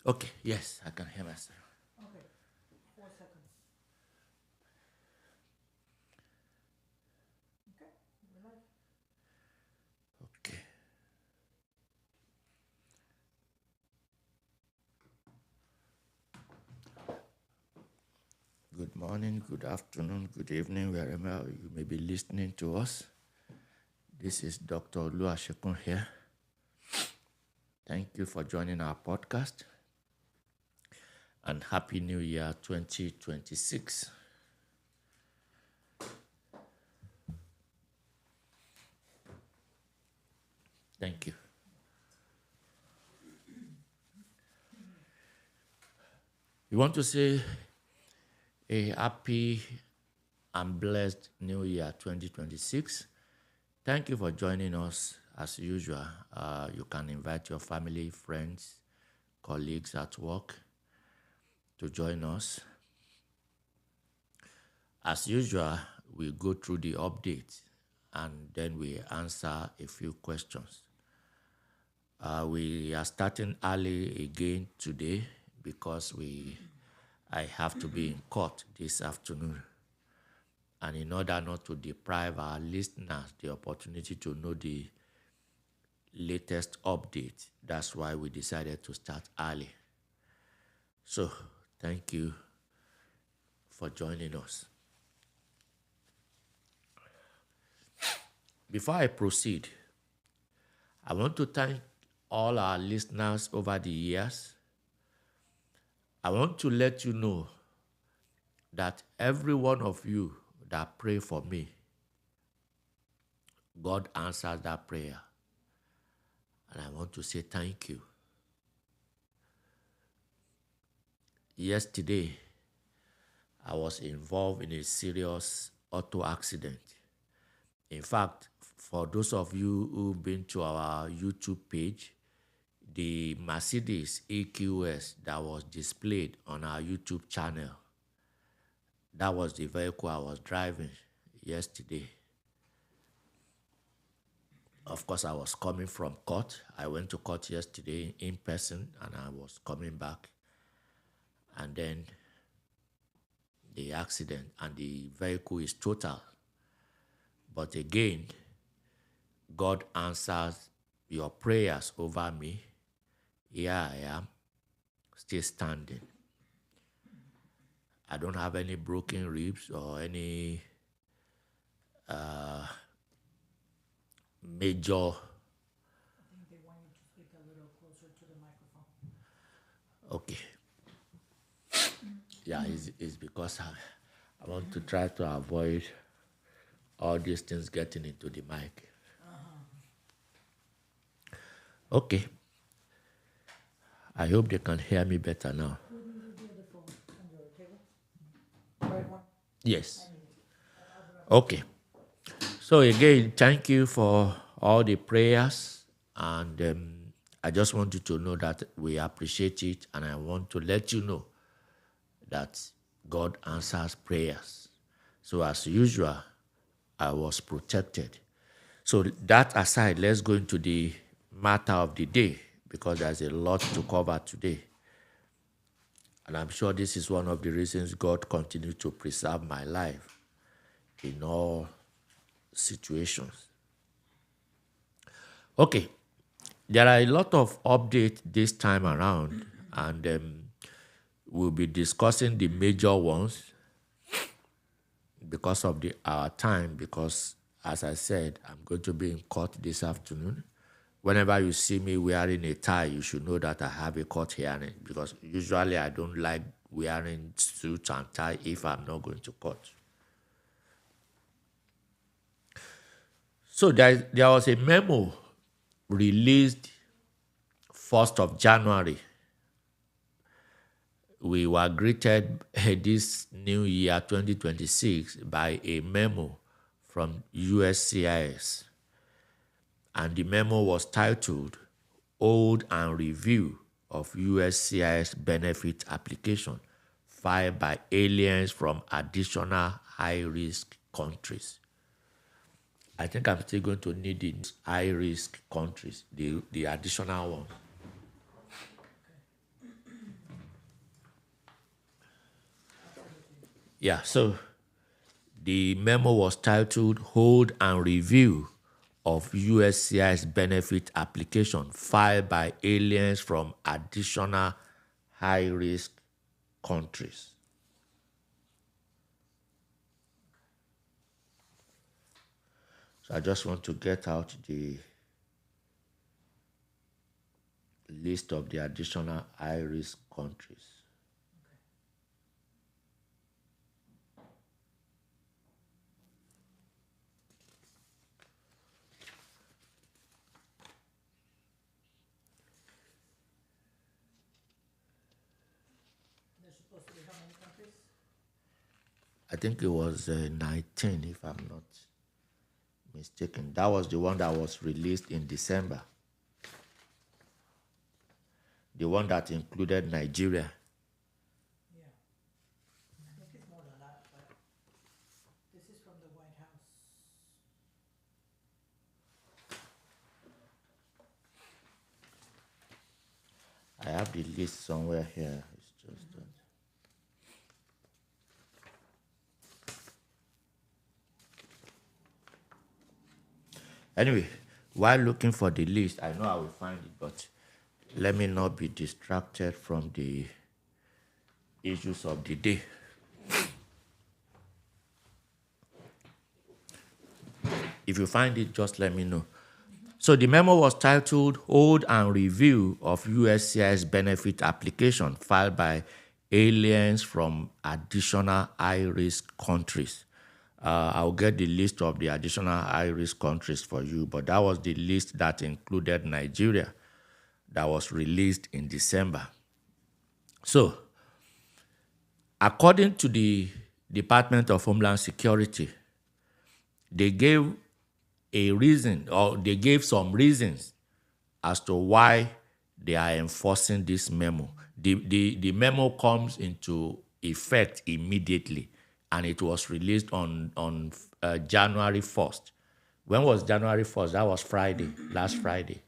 Okay, yes, I can hear myself. Okay, 4 seconds. Okay, we're live. Okay. Good morning, good afternoon, good evening, wherever you may be listening to us. This is Dr. Olu Asekun here. Thank you for joining our podcast. And Happy New Year 2026. Thank you. We want to say a happy and blessed New Year 2026. Thank you for joining us. As usual, you can invite your family, friends, colleagues at work to join us. As usual, we go through the update and then we answer a few questions. We are starting early again today because I have to be in court this afternoon. And in order not to deprive our listeners the opportunity to know the latest update, that's why we decided to start early. So, thank you for joining us. Before I proceed, I want to thank all our listeners over the years. I want to let you know that every one of you that pray for me, God answers that prayer. And I want to say thank you. Yesterday, I was involved in a serious auto accident. In fact, for those of you who've been to our YouTube page, the Mercedes EQS that was displayed on our YouTube channel, that was the vehicle I was driving yesterday. Of course, I was coming from court. I went to court yesterday in person and I was coming back. And then the accident and the vehicle is total. But again, God answers your prayers over me. Here I am, still standing. I don't have any broken ribs or any major. I think they want you to speak a little closer to the microphone. Okay. Yeah, it's because I want to try to avoid all these things getting into the mic. Okay. I hope they can hear me better now. Who needed the other phone on your table? Right one? Yes. Okay. So again, thank you for all the prayers, and I just want you to know that we appreciate it, and I want to let you know that God answers prayers. So as usual, I was protected. So that aside, let's go into the matter of the day because there's a lot to cover today. And I'm sure this is one of the reasons God continues to preserve my life in all situations. Okay, there are a lot of updates this time around, and we'll be discussing the major ones because of our time, because as I said, I'm going to be in court this afternoon. Whenever you see me wearing a tie, you should know that I have a court hearing, because usually I don't like wearing suit and tie if I'm not going to court. So there was a memo released 1st of January. We were greeted this new year 2026 by a memo from USCIS. And the memo was titled Hold and Review of USCIS Benefit Application filed by aliens from additional high-risk countries. I think I'm still going to need the high risk countries, the additional one. Yeah, so the memo was titled Hold and Review of USCIS Benefit Application filed by aliens from additional high risk countries. So I just want to get out the list of the additional high risk countries. There's supposed to be how many countries? I think it was 19, if I'm not mistaken. That was the one that was released in December. The one that included Nigeria. Yeah. I think it's more than that, but this is from the White House. I have the list somewhere here. It's just that. Anyway, while looking for the list, I know I will find it, but let me not be distracted from the issues of the day. If you find it, just let me know. So the memo was titled Hold and Review of USCIS Benefit Application filed by aliens from additional high-risk countries. I'll get the list of the additional high-risk countries for you, but that was the list that included Nigeria that was released in December. So, according to the Department of Homeland Security, they gave a reason, or they gave some reasons as to why they are enforcing this memo. The memo comes into effect immediately, and it was released on January 1st. When was January 1st? That was Friday, last Friday.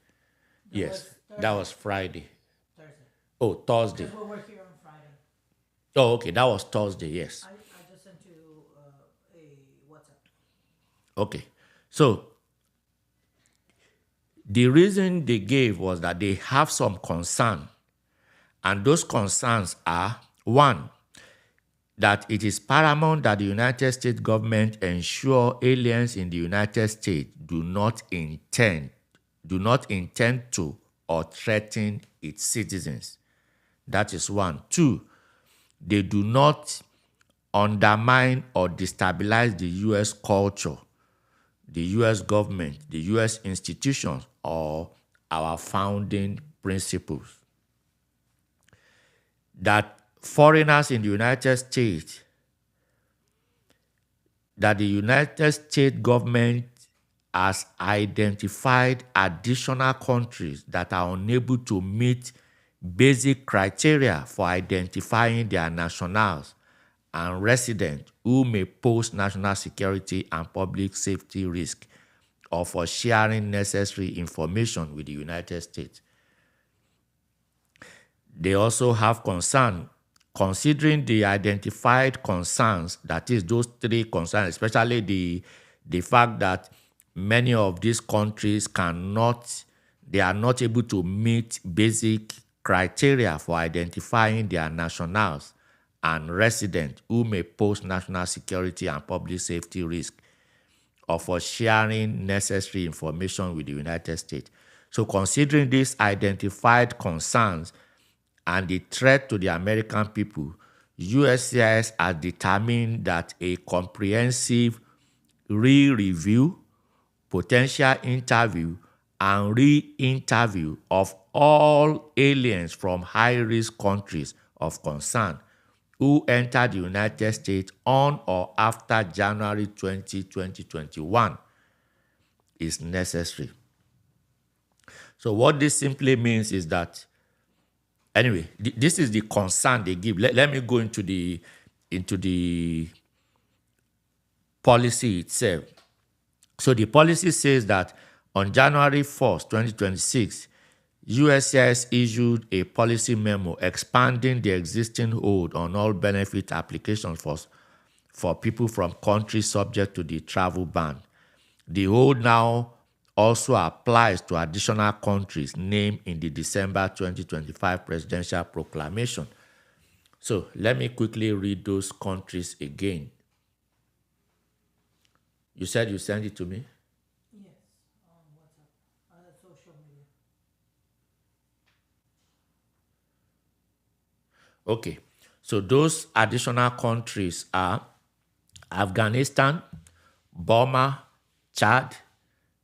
Yes, that was Friday. Thursday. Oh, Thursday. Because we were here on Friday. Oh, okay, that was Thursday, yes. I just sent you a WhatsApp. Okay, so the reason they gave was that they have some concern, and those concerns are: one, that it is paramount that the United States government ensure aliens in the United States do not intend to or threaten its citizens. That is one. Two, they do not undermine or destabilize the U.S. culture, the U.S. government, the U.S. institutions, or our founding principles. That foreigners in the United States, that the United States government has identified additional countries that are unable to meet basic criteria for identifying their nationals and residents who may pose national security and public safety risk, or for sharing necessary information with the United States. They also have concern, considering the identified concerns, that is, those three concerns, especially the fact that many of these countries are not able to meet basic criteria for identifying their nationals and residents who may pose national security and public safety risk, or for sharing necessary information with the United States. So considering these identified concerns and the threat to the American people, USCIS has determined that a comprehensive re-review, potential interview, and re-interview of all aliens from high-risk countries of concern who entered the United States on or after January 20, 2021 is necessary. So what this simply means is that, anyway, this is the concern they give. Let me go into the policy itself. So the policy says that on January 1st, 2026, USCIS issued a policy memo expanding the existing hold on all benefit applications for people from countries subject to the travel ban. The hold now also applies to additional countries named in the December 2025 presidential proclamation. So let me quickly read those countries again. You said you sent it to me? Yes, on WhatsApp, social media. Okay. So those additional countries are Afghanistan, Burma, Chad,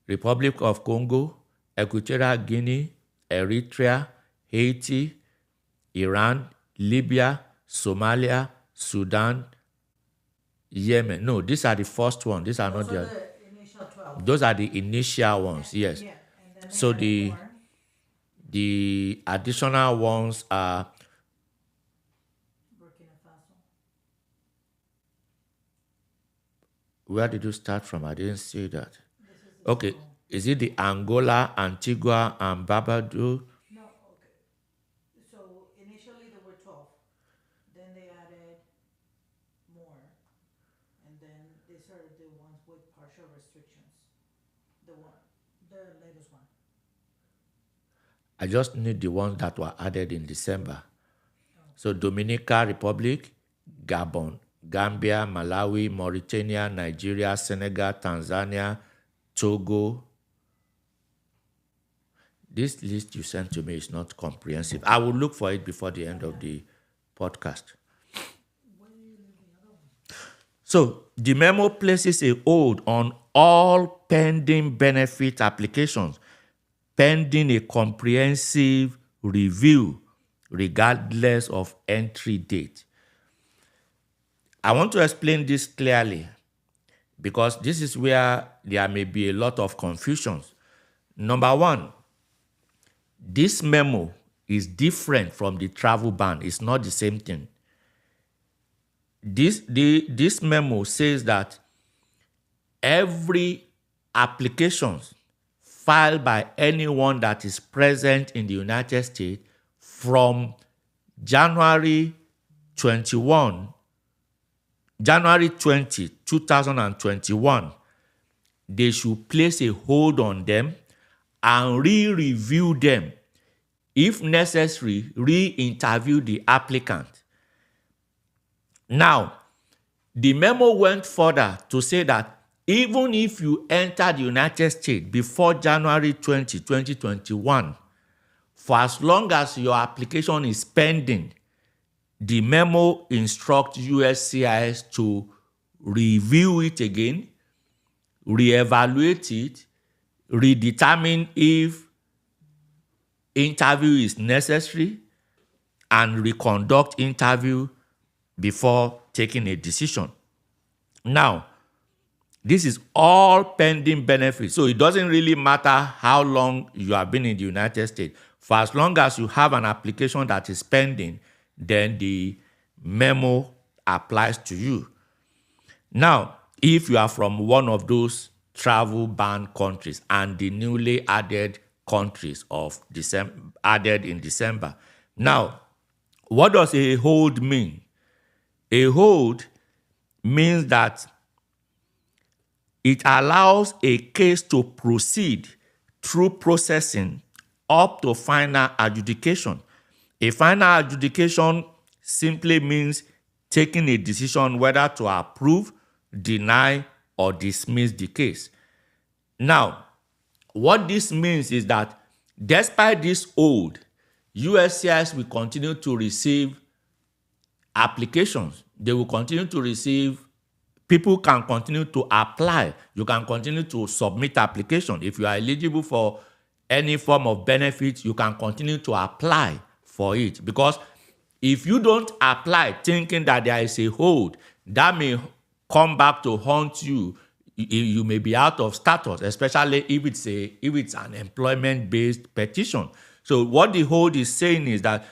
Republic of Congo, Equatorial Guinea, Eritrea, Haiti, Iran, Libya, Somalia, Sudan, Yemen. No, these are the first one. These are not Those are the. the initial 12. Those are the initial ones. Yes. Yeah, and then they So added more. the additional ones are Burkina Faso. where did you start from? I didn't see that. This is the Okay, second one. is it the Angola, Antigua, and Barbados? No, okay. So initially there were 12. Then they added more. And then these are the ones with partial restrictions. The latest one. I just need the ones that were added in December. So Dominican Republic, Gabon, Gambia, Malawi, Mauritania, Nigeria, Senegal, Tanzania, Togo. This list you sent to me is not comprehensive. I will look for it before the end of the podcast. So the memo places a hold on all pending benefit applications pending a comprehensive review regardless of entry date. I want to explain this clearly because this is where there may be a lot of confusions. Number one, this memo is different from the travel ban. It's not the same thing. This memo says that every application filed by anyone that is present in the United States from January 20, 2021, they should place a hold on them and re-review them. If necessary, re-interview the applicant. Now, the memo went further to say that even if you enter the United States before January 20, 2021, for as long as your application is pending, the memo instructs USCIS to review it again, reevaluate it, redetermine if interview is necessary, and reconduct interview before taking a decision. Now, this is all pending benefits. So it doesn't really matter how long you have been in the United States. For as long as you have an application that is pending, then the memo applies to you. Now, if you are from one of those travel ban countries and the newly added countries of December added in December. Now, what does a hold mean? A hold means that it allows a case to proceed through processing up to final adjudication. A final adjudication simply means taking a decision whether to approve, deny, or dismiss the case. Now, what this means is that despite this hold, USCIS will continue to receive applications. They will continue to receive, people can continue to apply. You can continue to submit application. If you are eligible for any form of benefit, you can continue to apply for it. Because if you don't apply thinking that there is a hold, that may come back to haunt you. You may be out of status, especially if it's an employment-based petition. So what the hold is saying is that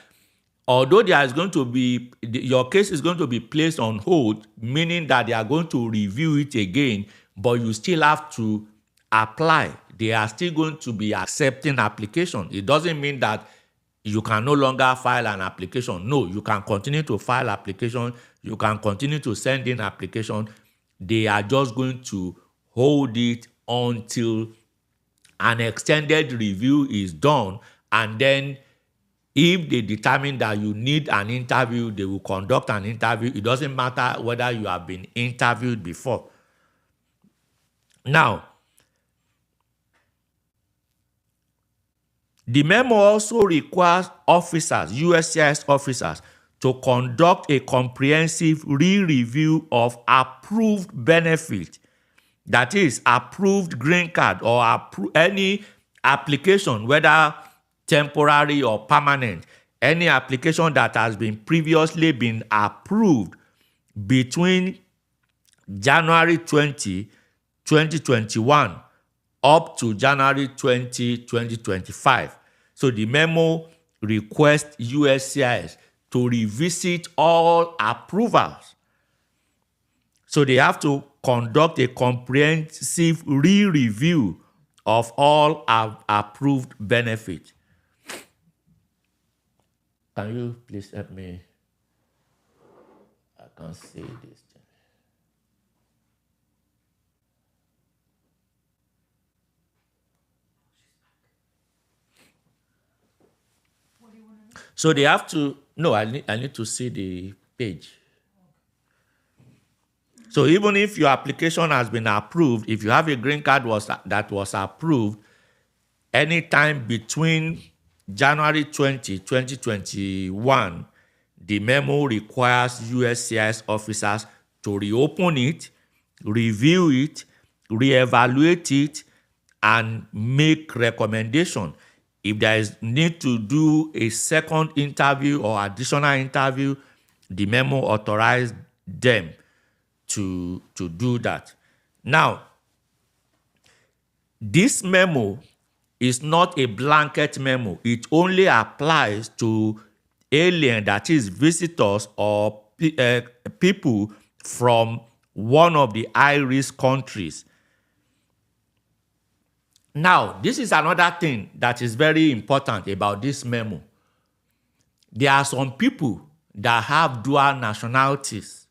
although there is going to be, your case is going to be placed on hold, meaning that they are going to review it again, but you still have to apply, they are still going to be accepting application. It doesn't mean that you can no longer file an application. No, you can continue to file application. You can continue to send in application. They are just going to hold it until an extended review is done, and then if they determine that you need an interview, they will conduct an interview. It doesn't matter whether you have been interviewed before. Now, the memo also requires officers, USCIS officers, to conduct a comprehensive re-review of approved benefit, that is, approved green card or any application, whether temporary or permanent, any application that has been previously been approved between January 2021 up to January 2025. So the memo requests USCIS to revisit all approvals. So they have to conduct a comprehensive re-review of all approved benefits. Can you please help me? I can't see this. So they have to, no, I need to see the page. So even if your application has been approved, if you have a green card that was approved anytime between January 2021, the memo requires USCIS officers to reopen it, review it, reevaluate it, and make recommendation. If there is need to do a second interview or additional interview, the memo authorized them to do that. Now, this memo is not a blanket memo. It only applies to alien, that is visitors or people from one of the high-risk countries. Now, this is another thing that is very important about this memo. There are some people that have dual nationalities.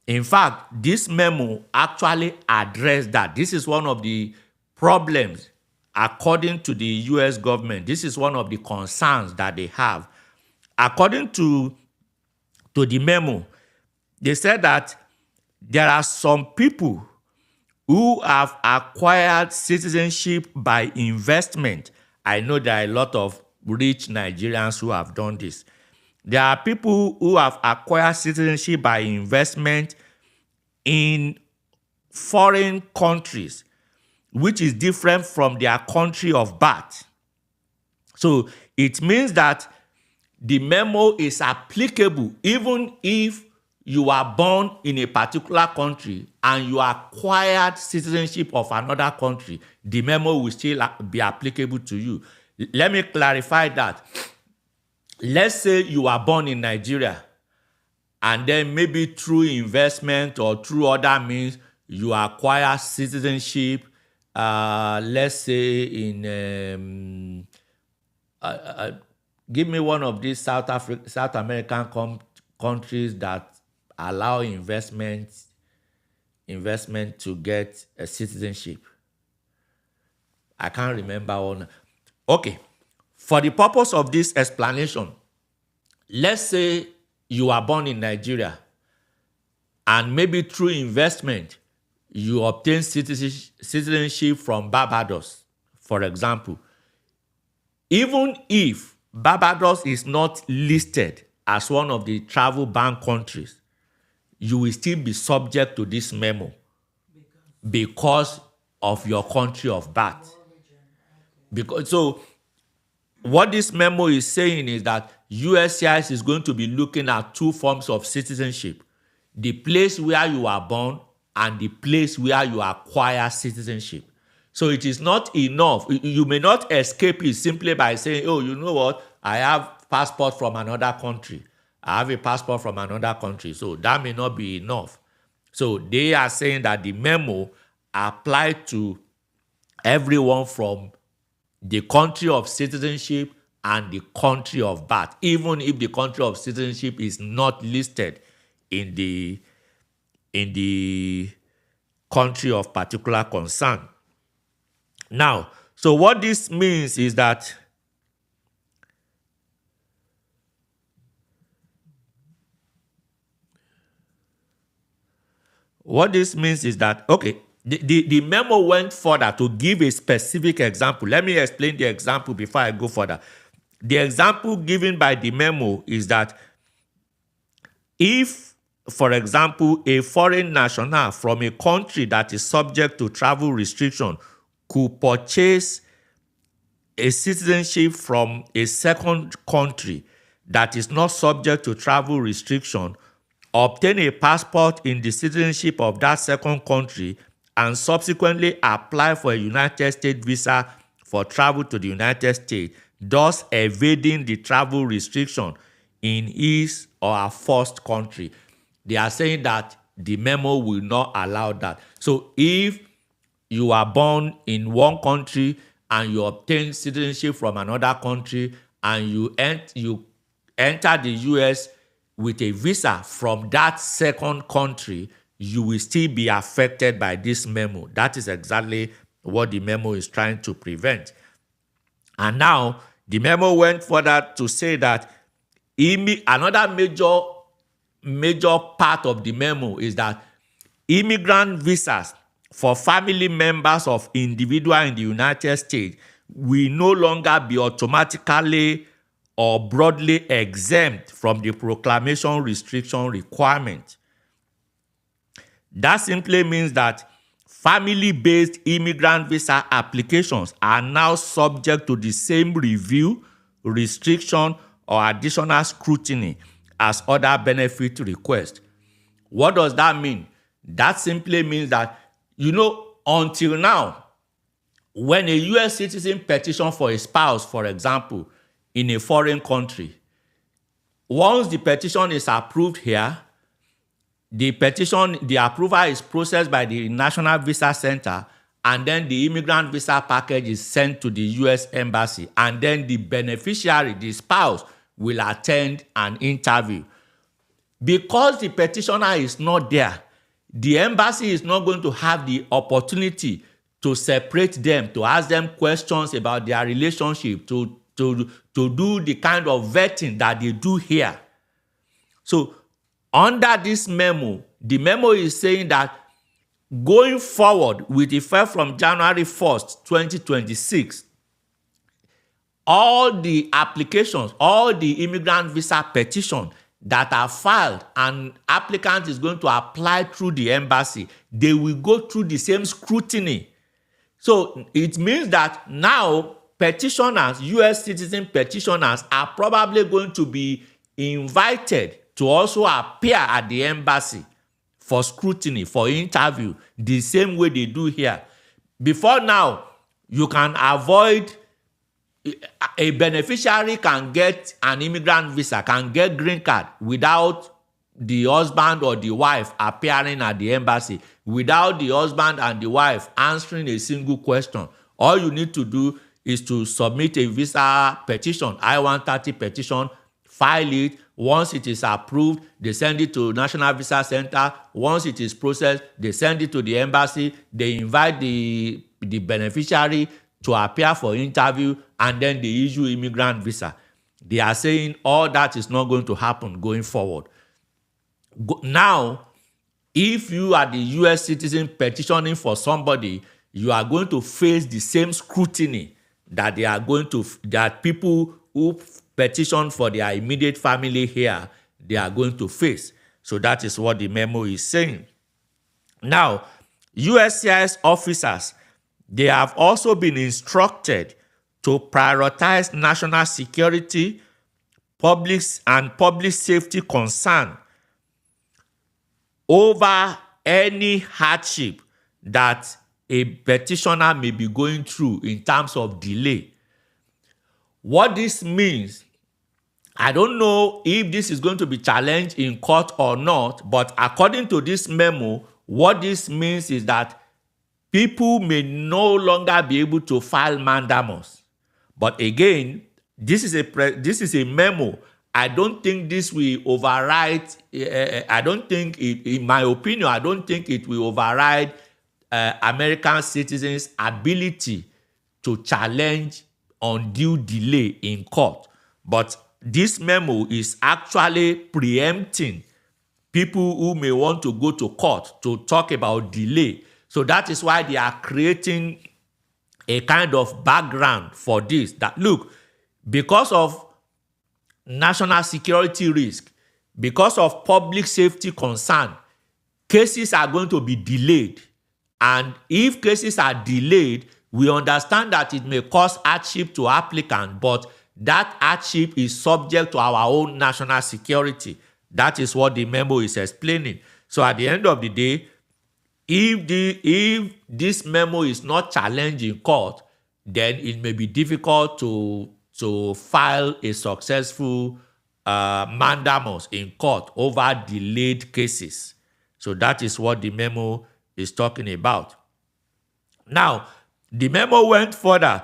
In fact, this memo actually addressed that. This is one of the problems, according to the US government. This is one of the concerns that they have. According to the memo, they said that there are some people who have acquired citizenship by investment. I know there are a lot of rich Nigerians who have done this. There are people who have acquired citizenship by investment in foreign countries, which is different from their country of birth. So it means that the memo is applicable even if you are born in a particular country and you acquired citizenship of another country, the memo will still be applicable to you. Let me clarify that. Let's say you are born in Nigeria and then maybe through investment or through other means, you acquire citizenship, let's say in, give me one of these South American countries that allow investment to get a citizenship. I can't remember one. Okay, for the purpose of this explanation, let's say you are born in Nigeria and maybe through investment, you obtain citizenship from Barbados, for example. Even if Barbados is not listed as one of the travel ban countries, you will still be subject to this memo because of your country of birth. So what this memo is saying is that USCIS is going to be looking at two forms of citizenship: the place where you are born and the place where you acquire citizenship. So it is not enough. You may not escape it simply by saying, oh, you know what, I have passport from another country. I have a passport from another country. So that may not be enough. So they are saying that the memo applied to everyone from the country of citizenship and the country of birth, even if the country of citizenship is not listed in the country of particular concern. Now, so what this means is that okay, the memo went further to give a specific example. Let me explain the example before I go further. The example given by the memo is that if, for example, a foreign national from a country that is subject to travel restriction could purchase a citizenship from a second country that is not subject to travel restriction, obtain a passport in the citizenship of that second country, and subsequently apply for a United States visa for travel to the United States, thus evading the travel restriction in his or her first country. They are saying that the memo will not allow that. So if you are born in one country and you obtain citizenship from another country and you enter the US with a visa from that second country, you will still be affected by this memo. That is exactly what the memo is trying to prevent. And now the memo went further to say that another major part of the memo is that immigrant visas for family members of individuals in the United States will no longer be automatically or broadly exempt from the proclamation restriction requirement. That simply means that family-based immigrant visa applications are now subject to the same review, restriction, or additional scrutiny as other benefit requests. What does that mean? That simply means that, until now, when a US citizen petitions for a spouse, for example, in a foreign country, once the petition is approved here, the approval is processed by the National Visa Center, and then the immigrant visa package is sent to the US Embassy, and then the beneficiary, the spouse, will attend an interview. Because the petitioner is not there, the embassy is not going to have the opportunity to separate them, to ask them questions about their relationship, to do the kind of vetting that they do here. So under this memo, the memo is saying that going forward with effect from January 1st, 2026, all the applications, all the immigrant visa petitions that are filed and applicant is going to apply through the embassy, they will go through the same scrutiny. So it means that now petitioners, US citizen petitioners, are probably going to be invited to also appear at the embassy for scrutiny, for interview, the same way they do here. Before now, you can avoid, a beneficiary can get an immigrant visa, can get green card without the husband or the wife appearing at the embassy, without the husband and the wife answering a single question. All you need to do is to submit a visa petition, I-130 petition, file it. Once it is approved, they send it to National Visa Center. Once it is processed, they send it to the embassy. They invite the beneficiary to appear for interview, and then they issue immigrant visa. They are saying all that is not going to happen going forward. Now, if you are the US citizen petitioning for somebody, you are going to face the same scrutiny that people who petition for their immediate family here, they are going to face. So that is what the memo is saying. Now, USCIS officers, they have also been instructed to prioritize national security, public safety concern over any hardship that a petitioner may be going through in terms of delay. What this means, I don't know if this is going to be challenged in court or not, but according to this memo, what this means is that people may no longer be able to file mandamus. But again, this is a memo. I don't think this will override. I don't think, in my opinion, I don't think it will override American citizens' ability to challenge undue delay in court. But this memo is actually preempting people who may want to go to court to talk about delay. So that is why they are creating a kind of background for this. That look, because of national security risk, because of public safety concern, cases are going to be delayed. And if cases are delayed, we understand that it may cause hardship to applicant, but that hardship is subject to our own national security. That is what the memo is explaining. So at the end of the day, if this memo is not challenged in court, then it may be difficult to file a successful mandamus in court over delayed cases. So that is what the memo is talking about. Now, the memo went further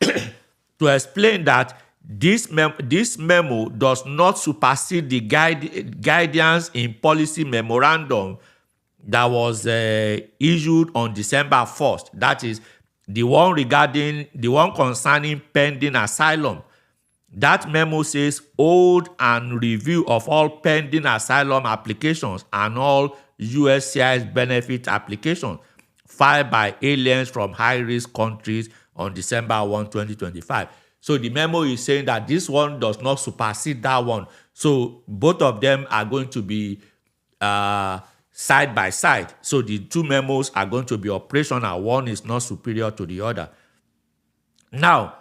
to explain that this memo does not supersede the guidance in policy memorandum that was issued on December 1st. That is the one concerning pending asylum. That memo says hold and review of all pending asylum applications and all USCIS benefit applications filed by aliens from high-risk countries on December 1, 2025. So the memo is saying that this one does not supersede that one. So both of them are going to be side by side. So the two memos are going to be operational. One is not superior to the other. Now,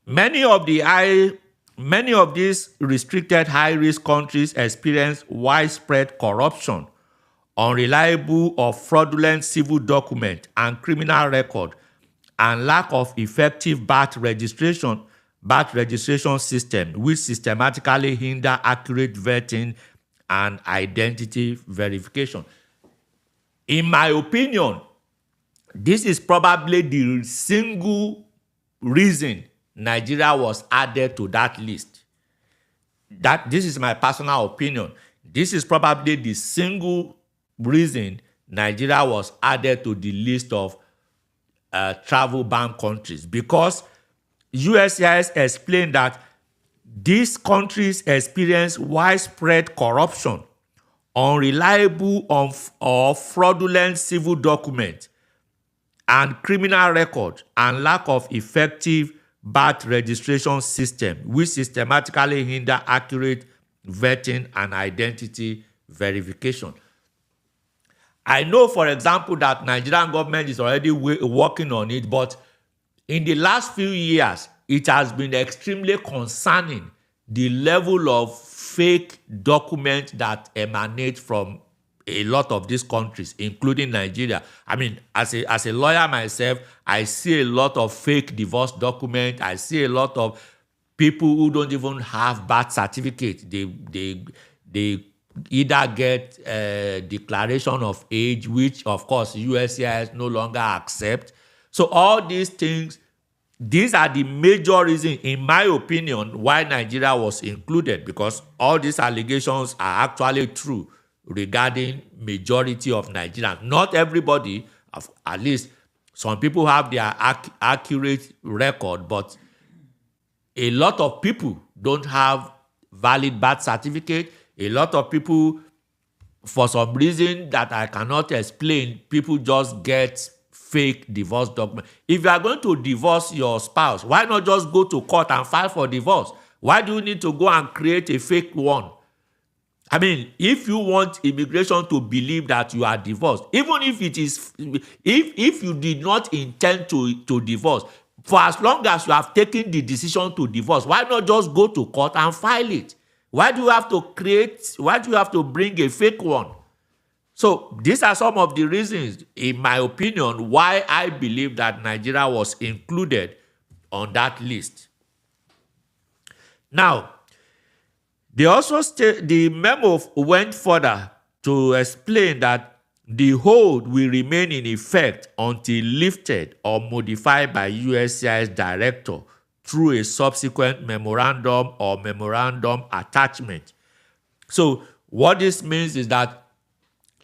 many of these restricted high-risk countries experience widespread corruption, unreliable or fraudulent civil document and criminal record, and lack of effective birth registration system, which systematically hinder accurate vetting and identity verification. In my opinion, this is probably the single reason Nigeria was added to that list. This is my personal opinion. This is probably the single reason Nigeria was added to the list of travel ban countries, because USCIS explained that these countries experience widespread corruption, unreliable or fraudulent civil documents, and criminal record, and lack of effective birth registration system, which systematically hinder accurate vetting and identity verification. I know, for example, that Nigerian government is already working on it, but in the last few years, it has been extremely concerning, the level of fake documents that emanate from a lot of these countries, including Nigeria. I mean, as a lawyer myself, I see a lot of fake divorce documents. I see a lot of people who don't even have birth certificates. They either get a declaration of age, which of course USCIS no longer accept. So all these things, these are the major reasons, in my opinion, why Nigeria was included, because all these allegations are actually true regarding majority of Nigerians. Not everybody, at least some people have their accurate record, but a lot of people don't have valid birth certificate. A lot of people, for some reason that I cannot explain, people just get fake divorce documents. If you are going to divorce your spouse, why not just go to court and file for divorce? Why do you need to go and create a fake one? I mean, if you want immigration to believe that you are divorced, even if it is, if you did not intend to divorce, for as long as you have taken the decision to divorce, why not just go to court and file it? Why do you have to bring a fake one? So these are some of the reasons, in my opinion, why I believe that Nigeria was included on that list. Now, the memo went further to explain that The hold will remain in effect until lifted or modified by USCIS director through a subsequent memorandum or memorandum attachment. So what this means is that,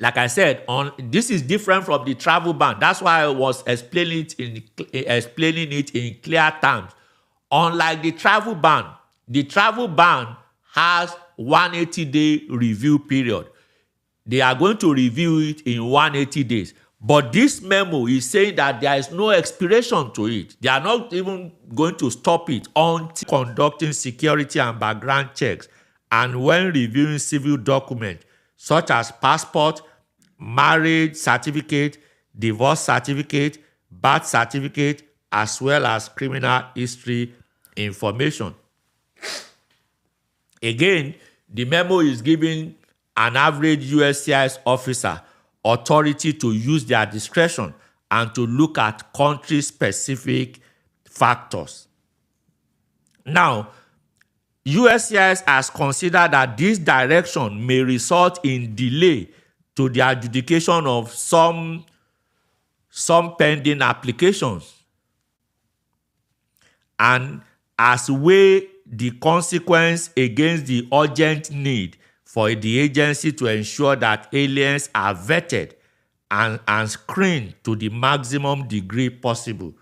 like I said, this is different from the travel ban. That's why I was explaining it in clear terms. Unlike the travel ban has 180-day review period. They are going to review it in 180 days. But this memo is saying that there is no expiration to it. They are not even going to stop it until conducting security and background checks and when reviewing civil documents such as passport, marriage certificate, divorce certificate, birth certificate, as well as criminal history information. Again, the memo is giving an average USCIS officer authority to use their discretion and to look at country-specific factors. Now, USCIS has considered that this direction may result in delay to the adjudication of some pending applications and has weighed the consequence against the urgent need for the agency to ensure that aliens are vetted and screened to the maximum degree possible.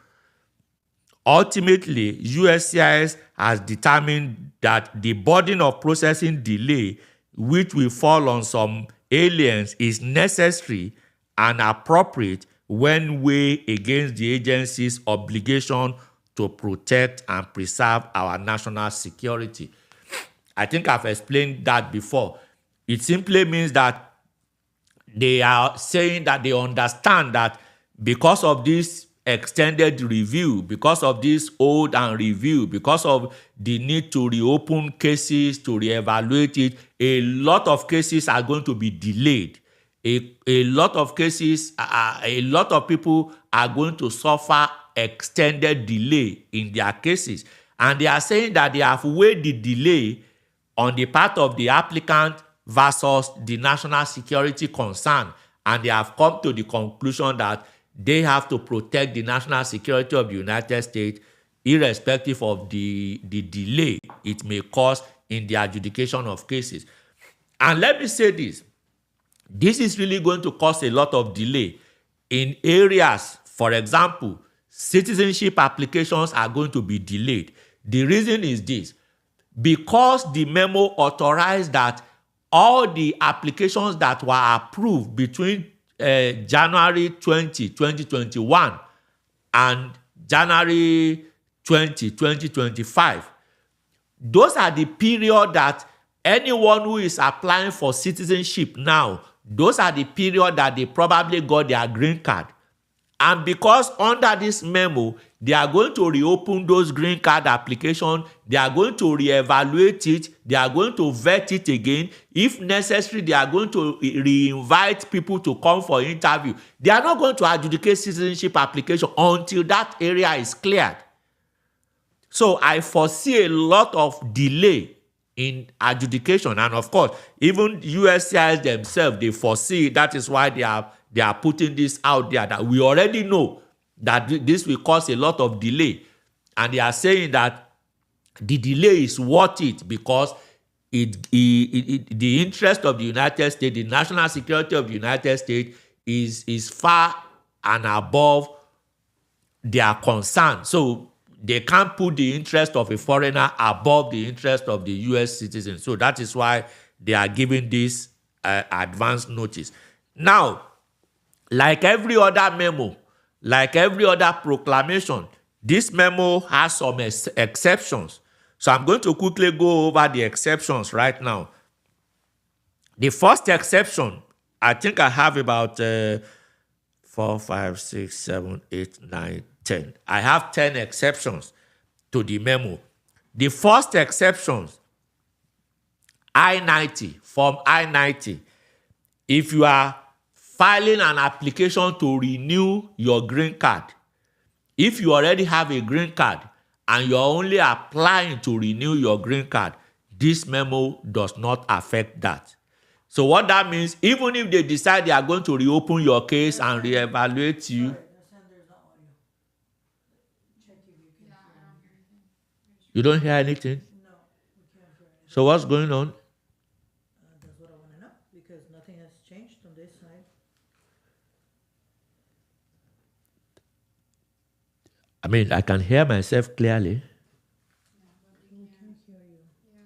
Ultimately, USCIS has determined that the burden of processing delay, which will fall on some aliens, is necessary and appropriate when weighed against the agency's obligation to protect and preserve our national security. I think I've explained that before. It simply means that they are saying that they understand that because of this extended review, because of this hold and review, because of the need to reopen cases, to reevaluate it, a lot of cases are going to be delayed. A lot of cases, a lot of people are going to suffer extended delay in their cases. And they are saying that they have weighed the delay on the part of the applicant versus the national security concern, and they have come to the conclusion that they have to protect the national security of the United States irrespective of the delay it may cause in the adjudication of cases. And let me say this is really going to cause a lot of delay in areas. For example, citizenship applications are going to be delayed. The reason is this: because the memo authorized that all the applications that were approved between January 20, 2021 and January 20, 2025, those are the period that anyone who is applying for citizenship now, those are the period that they probably got their green card. And because under this memo, they are going to reopen those green card applications, they are going to reevaluate it, they are going to vet it again. If necessary, they are going to re-invite people to come for interview. They are not going to adjudicate citizenship application until that area is cleared. So I foresee a lot of delay in adjudication. And of course, even USCIS themselves, they foresee. That is why they are putting this out there, that we already know that this will cause a lot of delay. And they are saying that the delay is worth it because the interest of the United States, the national security of the United States is far and above their concern. So they can't put the interest of a foreigner above the interest of the U.S. citizen. So that is why they are giving this advance notice. Now, like every other memo, like every other proclamation, this memo has some exceptions. So I'm going to quickly go over the exceptions right now. The first exception, I think I have about 4, 5, 6, 7, 8, 9, 10. I have 10 exceptions to the memo. The first exception, I-90, Form I-90. If you are filing an application to renew your green card, if you already have a green card and you're only applying to renew your green card, this memo does not affect that. So what that means, even if they decide they are going to reopen your case and reevaluate you, Sorry, they're saying there's no audio. Check if you can Yeah, I hear don't me. hear anything. you don't hear anything. No, we can't hear anything. So what's going on? That's what I want to know, because nothing has changed on this side. I mean, I can hear myself clearly, We can't hear you. Yeah.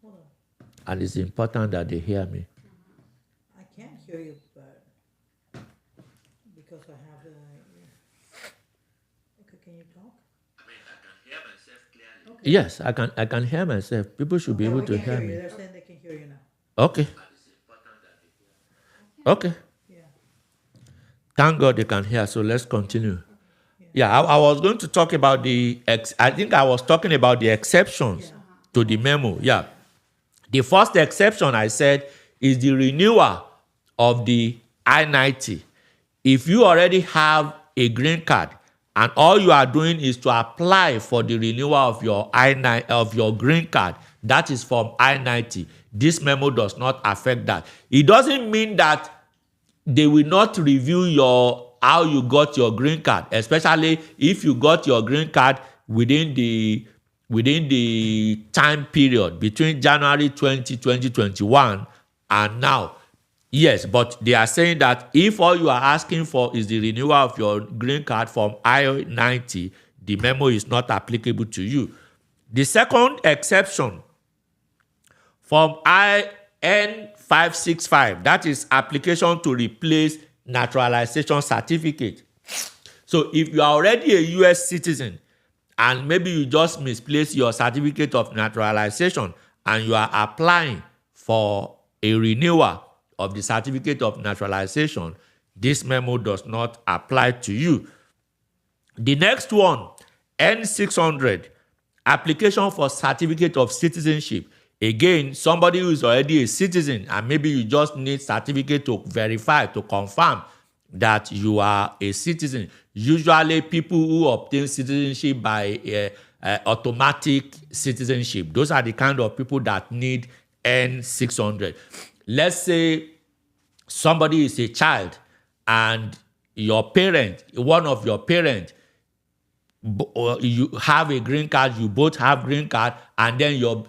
Hold on. and it's important that they hear me. I can't hear you, but because I have the. Okay, can you talk? Okay. Yes, I can hear myself. People should be Yeah, able we to can hear you. me. They're saying they can hear you now. Okay. Okay. Yeah. Thank God they can hear. So let's continue. Yeah, I was going to talk about I think I was talking about the exceptions to the memo. Yeah. The first exception I said is the renewal of the I-90. If you already have a green card and all you are doing is to apply for the renewal of your green card, that is from I-90. This memo does not affect that. It doesn't mean that they will not review how you got your green card, especially if you got your green card within the time period between January 2021 and now. Yes, but they are saying that if all you are asking for is the renewal of your green card from I-90, the memo is not applicable to you. The second exception from IN565, that is application to replace naturalization certificate. So if you are already a US citizen and maybe you just misplaced your certificate of naturalization and you are applying for a renewal of the certificate of naturalization, this memo does not apply to you. The next one, N600, application for certificate of citizenship. Again, somebody who is already a citizen and maybe you just need certificate to verify, to confirm that you are a citizen. Usually people who obtain citizenship by automatic citizenship, those are the kind of people that need N600. Let's say somebody is a child and one of your parents, you have a green card, you both have green card, and then your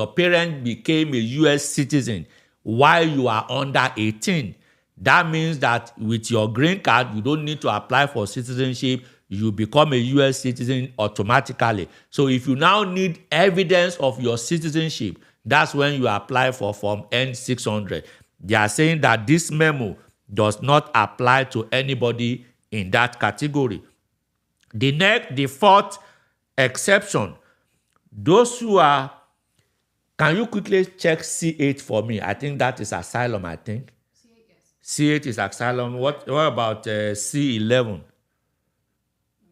parent became a US citizen while you are under 18. That means that with your green card, you don't need to apply for citizenship. You become a US citizen automatically. So if you now need evidence of your citizenship, that's when you apply for Form N600. They are saying that this memo does not apply to anybody in that category. The fourth exception, those who are, can you quickly check C8 for me? I think that is asylum, I think. C8, yes. C8 is asylum. What about C11? Let me double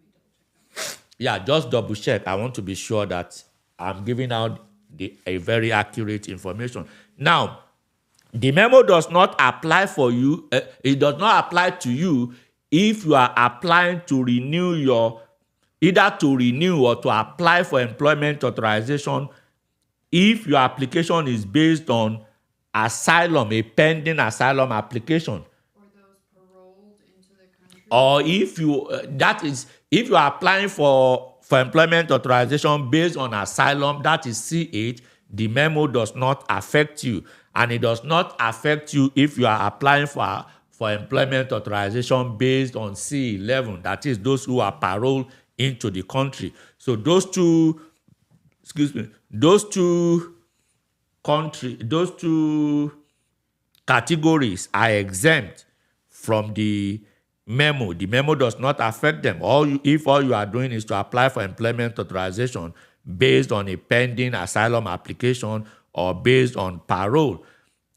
check that. Yeah, just double check. I want to be sure that I'm giving out a very accurate information. Now, the memo does not apply for you. It does not apply to you if you are applying to renew either to renew or to apply for employment authorization if your application is based on asylum, a pending asylum application. Or those paroled into the country. Or if you are applying for employment authorization based on asylum, that is C8, the memo does not affect you. And it does not affect you if you are applying for employment authorization based on C11, that is those who are paroled into the country. So those two categories are exempt from the memo. The memo does not affect them. If all you are doing is to apply for employment authorization based on a pending asylum application or based on parole,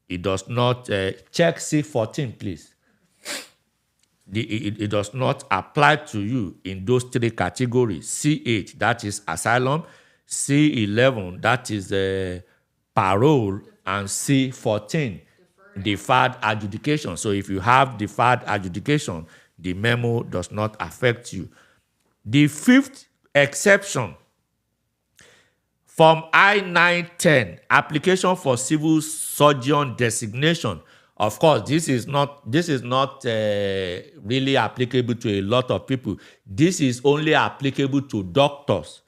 it does not check C14, please. It does not apply to you in those three categories. C8, that is asylum. C11, that is parole. And C14, deferred adjudication. So if you have deferred adjudication, the memo does not affect you. The fifth exception Form I-910, application for civil surgeon designation. Of course, this is not really applicable to a lot of people. This is only applicable to doctors.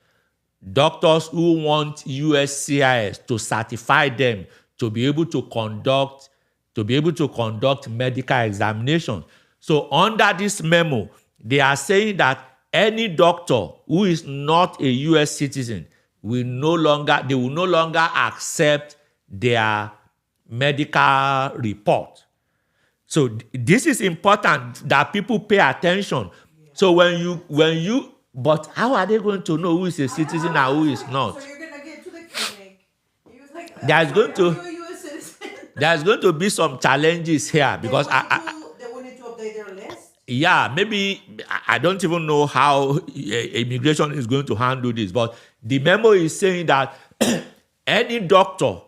Doctors who want USCIS to certify them to be able to conduct medical examination. So under this memo, they are saying that any doctor who is not a US citizen will no longer accept their medical report. So this is important that people pay attention. So but how are they going to know who is a citizen and who is not? So you're gonna get to the clinic. He was like, There's going "Are to you a US citizen?" there's going to be some challenges here because they will need to update their list. yeah, maybe I don't even know how immigration is going to handle this, but the memo is saying that any doctor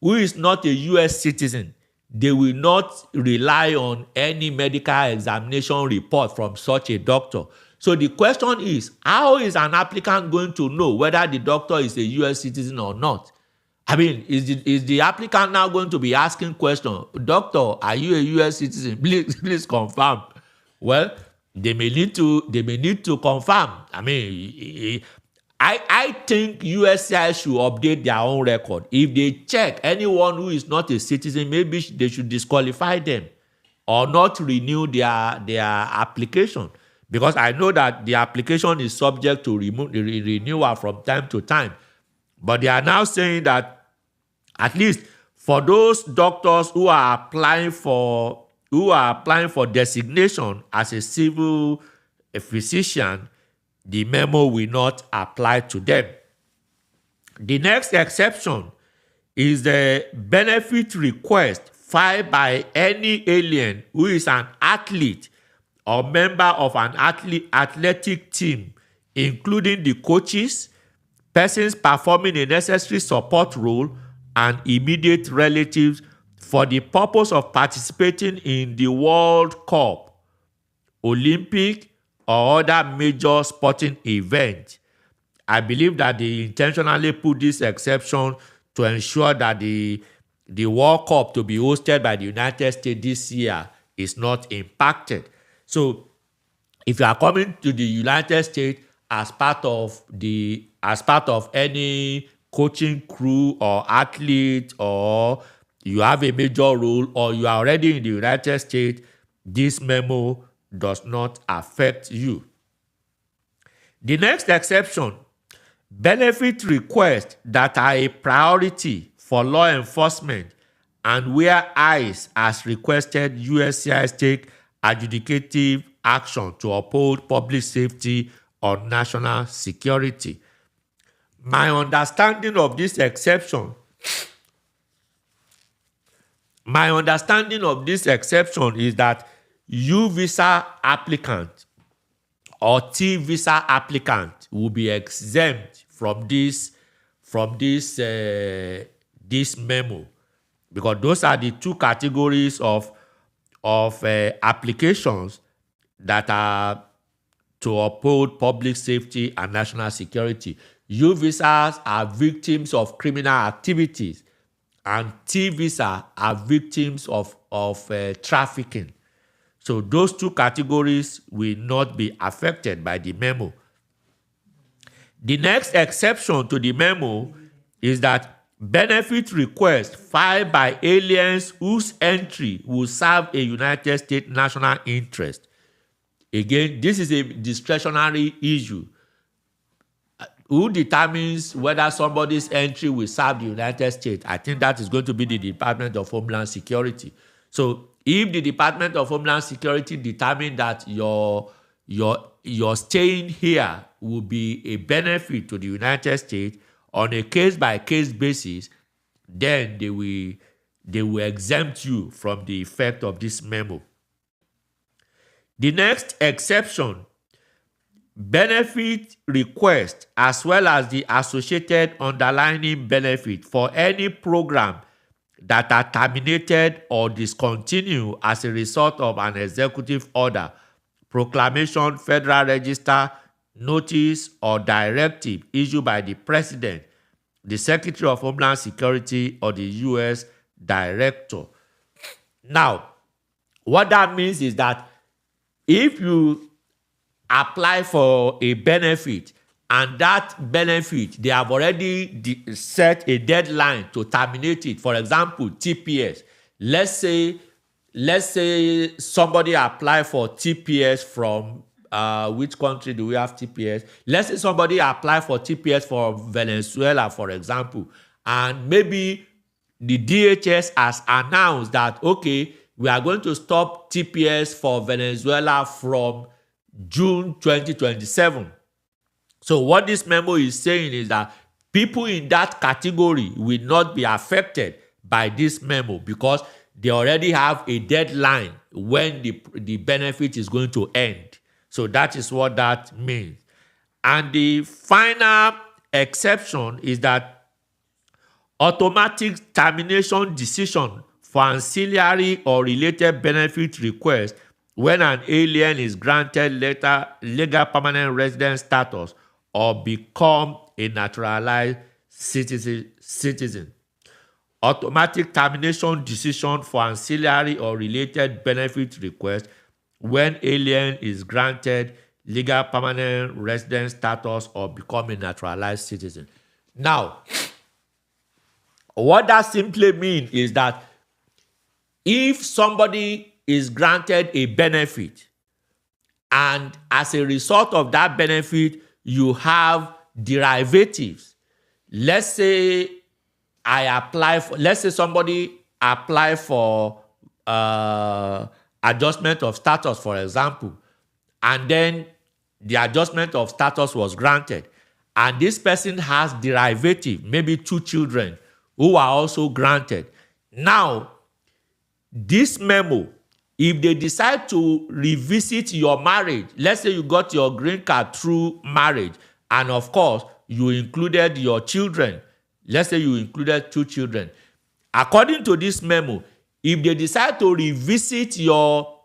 who is not a US citizen, they will not rely on any medical examination report from such a doctor. So the question is, how is an applicant going to know whether the doctor is a US citizen or not? I mean, is the applicant now going to be asking question, doctor, are you a US citizen? Please confirm. Well, they may need to confirm. I mean, I think USCIS should update their own record. If they check anyone who is not a citizen, maybe they should disqualify them or not renew their application. Because I know that the application is subject to renewal from time to time. But they are now saying that at least for those doctors who are applying for designation as a civil physician, the memo will not apply to them. The next exception is the benefit request filed by any alien who is an athlete or member of an athletic team, including the coaches, persons performing a necessary support role, and immediate relatives for the purpose of participating in the World Cup, Olympic, or other major sporting event. I believe that they intentionally put this exception to ensure that the World Cup to be hosted by the United States this year is not impacted. So if you are coming to the United States as part of any coaching crew or athlete, or you have a major role, or you are already in the United States, this memo does not affect you. The next exception, benefit requests that are a priority for law enforcement and where ICE has requested USCIS take adjudicative action to uphold public safety or national security. My understanding of this exception is that U visa applicant or T visa applicant will be exempt from this memo, because those are the two categories of applications that are to uphold public safety and national security. U visas are victims of criminal activities, and T visa are victims of trafficking. So those two categories will not be affected by the memo. The next exception to the memo is that benefit requests filed by aliens whose entry will serve a United States national interest. Again, this is a discretionary issue. Who determines whether somebody's entry will serve the United States? I think that is going to be the Department of Homeland Security. So if the Department of Homeland Security determines that your staying here will be a benefit to the United States on a case-by-case basis, then they will exempt you from the effect of this memo. The next exception, benefit request as well as the associated underlying benefit for any program that are terminated or discontinued as a result of an executive order, proclamation, Federal Register, notice, or directive issued by the President the Secretary of Homeland Security, or the U.S. Director. Now, what that means is that if you apply for a benefit and that benefit, they have already set a deadline to terminate it. For example, TPS. Let's say somebody apply for TPS from which country do we have TPS? Let's say somebody apply for TPS for Venezuela, for example, and maybe the DHS has announced that, okay, we are going to stop TPS for Venezuela from June 2027. So what this memo is saying is that people in that category will not be affected by this memo because they already have a deadline when the benefit is going to end. So that is what that means. And the final exception is that automatic termination decision for ancillary or related benefit request when an alien is granted legal permanent resident status or become a naturalized citizen. Automatic termination decision for ancillary or related benefit request when alien is granted legal permanent resident status or become a naturalized citizen. Now, what that simply means is that if somebody is granted a benefit and as a result of that benefit, you have derivatives. Let's say somebody apply for adjustment of status, for example, and then the adjustment of status was granted, and this person has derivative, maybe 2 children who are also granted. Now, this memo, if they decide to revisit your marriage, let's say you got your green card through marriage, and of course, you included your children. Let's say you included 2 children. According to this memo, if they decide to revisit your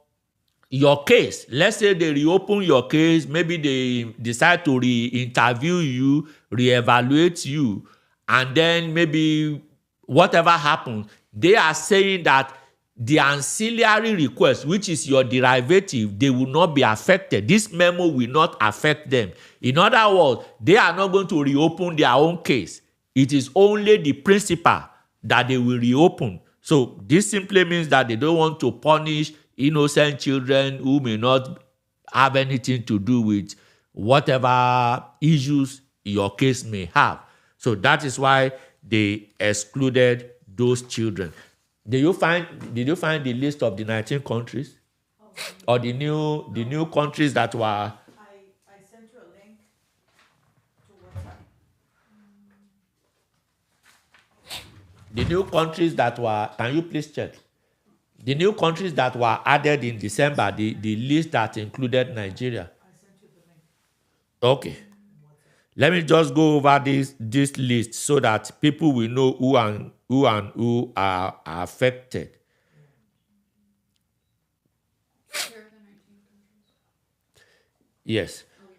case, let's say they reopen your case, maybe they decide to re-interview you, re-evaluate you, and then maybe whatever happens, they are saying that the ancillary request, which is your derivative, they will not be affected. This memo will not affect them. In other words, they are not going to reopen their own case. It is only the principal that they will reopen. So this simply means that they don't want to punish innocent children who may not have anything to do with whatever issues your case may have. So that is why they excluded those children. Did you find the list of the 19 countries? Or the new countries that were... I sent you a link to WhatsApp. The new countries that were... Can you please check? The new countries that were added in December, the list that included Nigeria. I sent you the link. Okay. Let me just go over this list so that people will know who are affected. Here are the 19 countries. Yes. Oh, you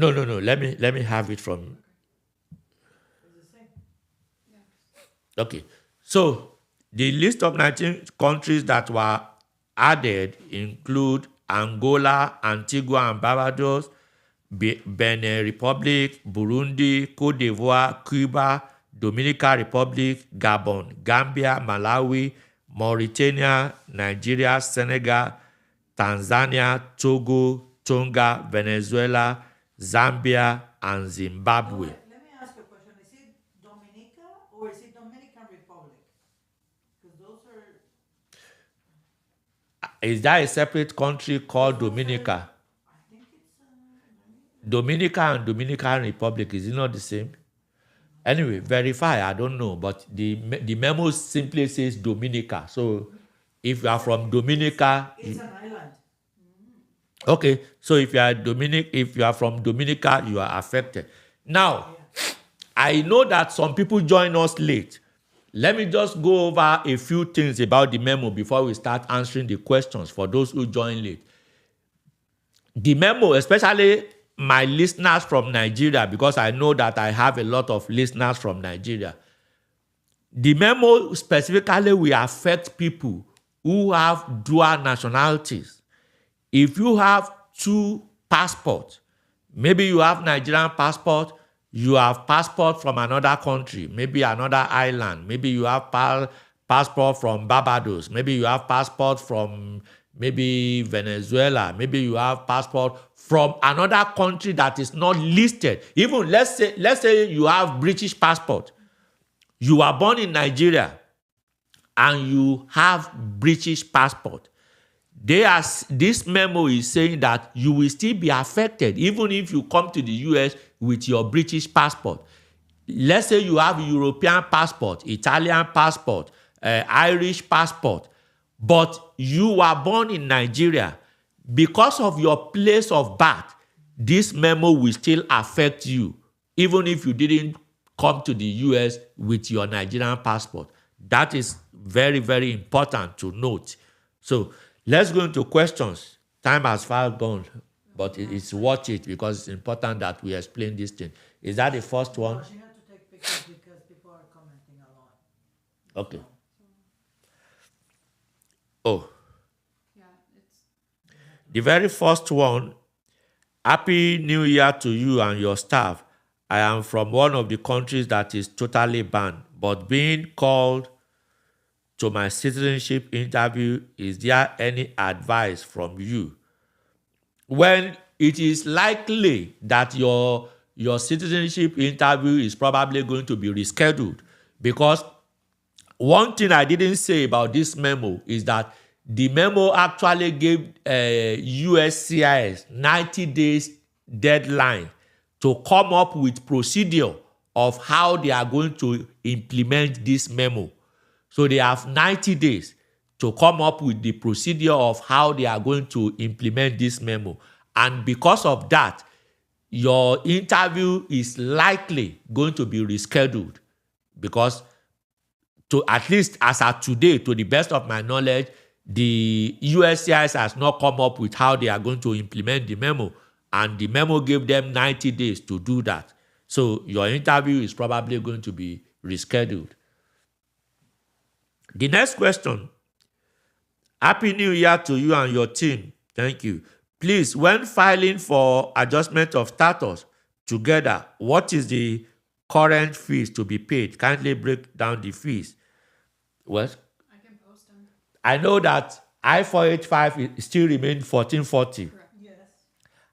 got them? No. Let me have it from. It's the same. Yeah. Okay. So the list of 19 countries that were added include Angola, Antigua and Barbados, Benin Republic, Burundi, Cote d'Ivoire, Cuba, Dominican Republic, Gabon, Gambia, Malawi, Mauritania, Nigeria, Senegal, Tanzania, Togo, Tonga, Venezuela, Zambia, and Zimbabwe. Let me ask you a question. Is it Dominica or is it Dominican Republic? Because those are... Is there a separate country called Dominica? I think it's... Dominica and Dominican Republic, is it not the same? Anyway, verify, I don't know, but the memo simply says Dominica. So if you are from Dominica... It's an island. Okay, so if you are from Dominica, you are affected. Now, I know that some people join us late. Let me just go over a few things about the memo before we start answering the questions for those who join late. The memo, especially my listeners from Nigeria, because I know that I have a lot of listeners from Nigeria, the memo specifically will affect people who have dual nationalities. If you have two passports, maybe you have Nigerian passport, you have passport from another country, maybe another island, maybe you have passport from Barbados, maybe you have passport from maybe Venezuela, maybe you have passport from another country that is not listed. Even let's say you have British passport. You are born in Nigeria and you have British passport. This memo is saying that you will still be affected even if you come to the US with your British passport. Let's say you have a European passport, Italian passport, Irish passport, but you are born in Nigeria. Because of your place of birth, this memo will still affect you even if you didn't come to the US with your Nigerian passport. That is very, very important to note. So let's go into questions. Time has far gone, but it's worth it because it's important that we explain this thing. Is that the first one? She had to take pictures because people are commenting a lot. Okay. Oh, Yeah, it's the very first one. Happy New Year to you and your staff. I am from one of the countries that is totally banned, but being called to my citizenship interview, is there any advice from you? When it is likely that your citizenship interview is probably going to be rescheduled, because one thing I didn't say about this memo is that the memo actually gave USCIS 90 days deadline to come up with procedure of how they are going to implement this memo. So they have 90 days to come up with the procedure of how they are going to implement this memo. And because of that, your interview is likely going to be rescheduled, because to at least as of today, to the best of my knowledge, the USCIS has not come up with how they are going to implement the memo, and the memo gave them 90 days to do that. So your interview is probably going to be rescheduled. The next question. Happy New Year to you and your team. Thank you. Please, when filing for adjustment of status together, what is the current fees to be paid? Kindly break down the fees. Well, I can post them. I know that I-485 still remains 1440. Correct. Yes.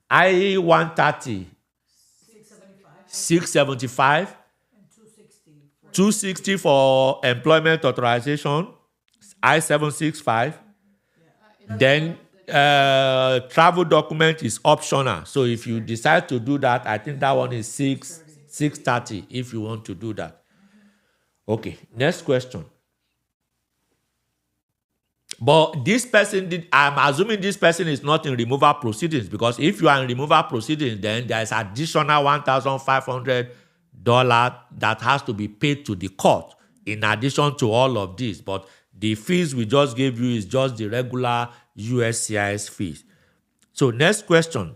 I-130, 675 675, and 260. 260 for employment authorization, I-765. Then travel document is optional. So if you decide to do that, I think that one is 630 if you want to do that. Okay, next question. But this person I'm assuming this person is not in removal proceedings, because if you are in removal proceedings, then there is additional $1,500 that has to be paid to the court in addition to all of this. But the fees we just gave you is just the regular USCIS fees. So next question.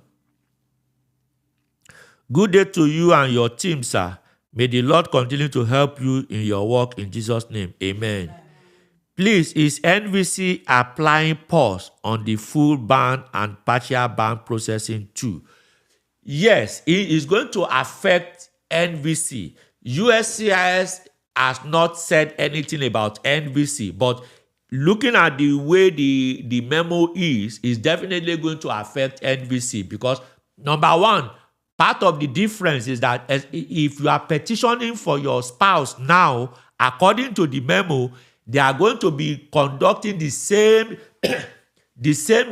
Good day to you and your team, sir. May the Lord continue to help you in your work in Jesus' name. Amen. Please, is NVC applying pause on the full ban and partial ban processing too? Yes, it is going to affect NVC. USCIS has not said anything about NVC, but looking at the way the memo is definitely going to affect NVC, because number one, part of the difference is that if you are petitioning for your spouse now, according to the memo, they are going to be conducting the same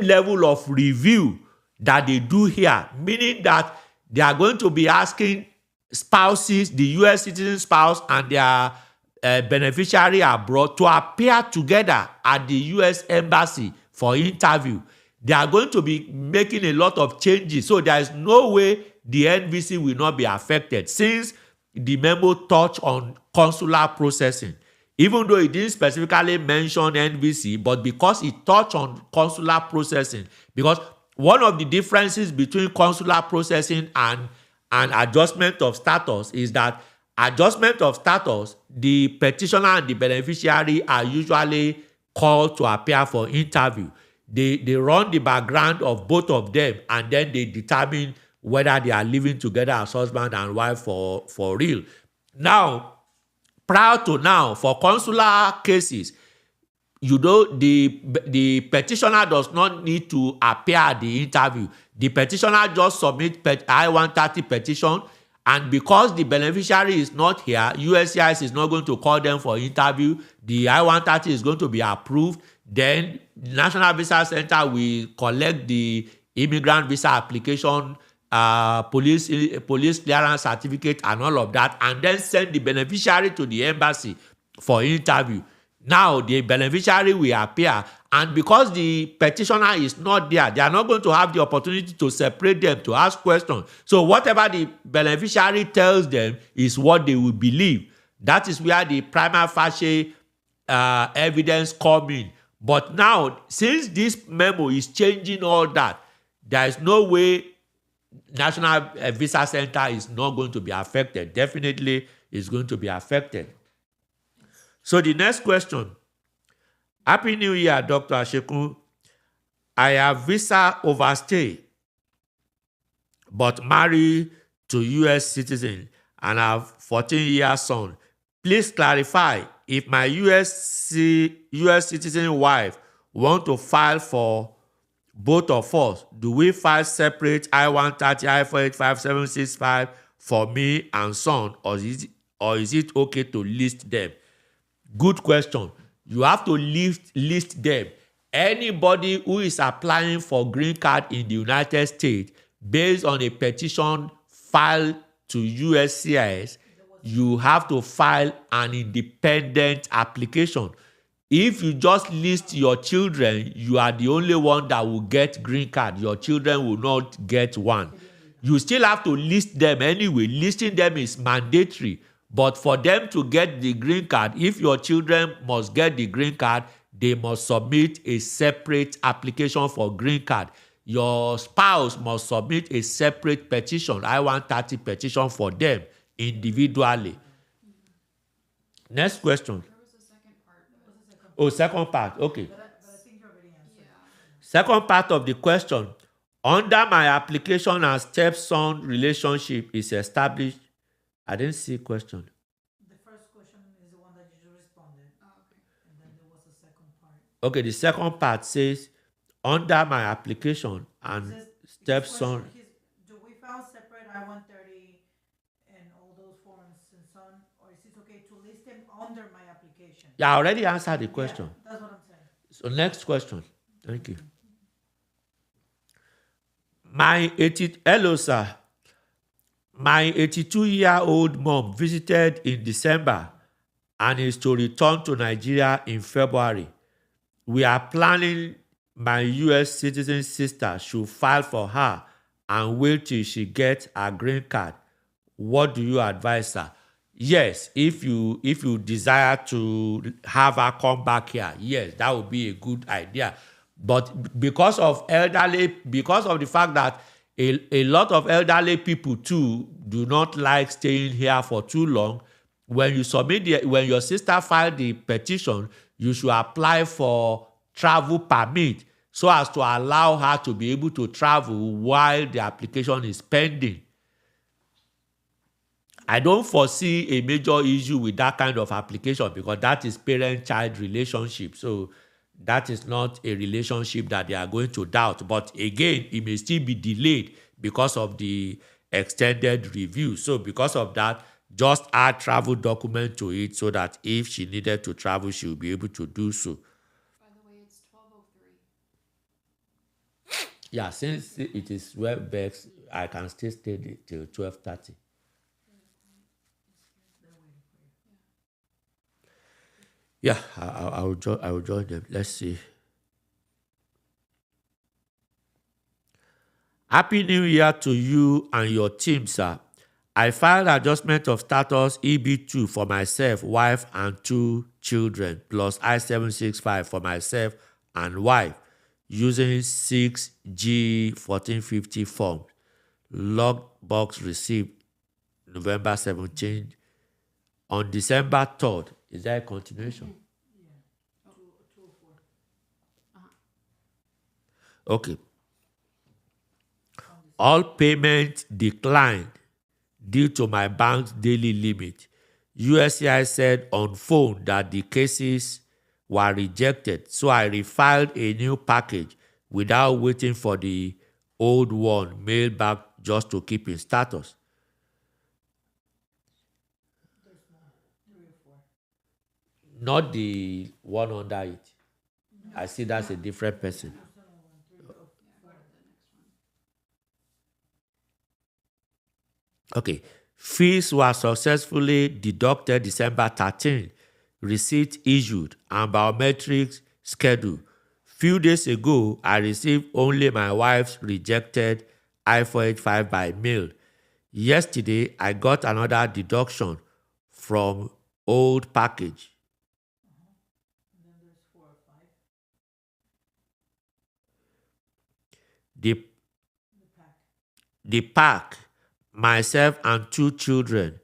level of review that they do here, meaning that they are going to be asking spouses, the U.S. citizen spouse and their beneficiary abroad, to appear together at the U.S. embassy for interview. They are going to be making a lot of changes, so there is no way the NVC will not be affected, since the memo touched on consular processing. Even though it didn't specifically mention NVC, but because it touched on consular processing, because one of the differences between consular processing and adjustment of status is that adjustment of status, the petitioner and the beneficiary are usually called to appear for interview. They run the background of both of them, and then they determine whether they are living together as husband and wife for real. Now, prior to now, for consular cases, the petitioner does not need to appear at the interview. The petitioner just submit I-130 petition, and because the beneficiary is not here, USCIS is not going to call them for interview. The I-130 is going to be approved. Then National Visa Center will collect the immigrant visa application, police clearance certificate, and all of that, and then send the beneficiary to the embassy for interview. Now the beneficiary will appear, and because the petitioner is not there, they are not going to have the opportunity to separate them, to ask questions. So whatever the beneficiary tells them is what they will believe. That is where the prima facie evidence come in. But now, since this memo is changing all that, there is no way National Visa Center is not going to be affected. Definitely is going to be affected. So the next question. Happy New Year, Dr. Asekun. I have visa overstay, but married to U.S. citizen and have 14-year son. Please clarify if my U.S. citizen wife want to file for both of us. Do we file separate I-130, I-48, 5765 for me and son, or is it okay to list them? Good question. You have to list them. Anybody who is applying for green card in the United States based on a petition filed to USCIS, you have to file an independent application. If you just list your children, you are the only one that will get green card. Your children will not get one. You still have to list them anyway. Listing them is mandatory. But for them to get the green card, if your children must get the green card, they must submit a separate application for green card. Your spouse must submit a separate petition, I-130 petition for them individually. Next question. There was a second part. Oh, second part. Okay. But I think you already answered. Yeah. Second part of the question. Under my application and stepson relationship is established. I didn't see question. The first question is the one that you just responded, Oh, okay. and then there was a second part. Okay, the second part says, under my application It and says, stepson. do we file separate I-130 and all those forms and son, or is it okay to list them under my application? Yeah, I already answered the question. Yeah, that's what I'm saying. So next question. Thank you. Hello, sir. My 82-year-old mom visited in December and is to return to Nigeria in February. We are planning my U.S. citizen sister should file for her and wait till she gets a green card. What do you advise her? Yes, if you desire to have her come back here, yes, that would be a good idea. But because of the fact that a lot of elderly people too do not like staying here for too long, when your sister filed the petition, you should apply for travel permit so as to allow her to be able to travel while the application is pending. I don't foresee a major issue with that kind of application because that is parent-child relationship. So that is not a relationship that they are going to doubt. But again, it may still be delayed because of the extended review. So because of that, just add travel document to it so that if she needed to travel, she will be able to do so. By the way, it's 12:03. Yeah, since it is Webex, I can still stay till 12:30. Yeah, I will join them. Let's see. Happy New Year to you and your team, sir. I filed adjustment of status EB2 for myself, wife, and 2 children, plus I-765 for myself and wife. using 6G 1450 form. Logbox received November 17th. On December 3rd, is there a continuation? Yeah. 204. Okay. All payments declined due to my bank's daily limit. USCIS said on phone that the cases were rejected, so I refiled a new package without waiting for the old one mailed back just to keep in status. There's more. 3 or 4. Not the one under it. I see that's a different person. There's another one. 3 or 4. Yeah, go to the next one. Okay. Fees were successfully deducted December 13th. Receipt issued and biometrics scheduled. Few days ago, I received only my wife's rejected I-485 by mail. Yesterday, I got another deduction from old package. And then there's 4 or 5. The The pack. the pack, myself and 2 children.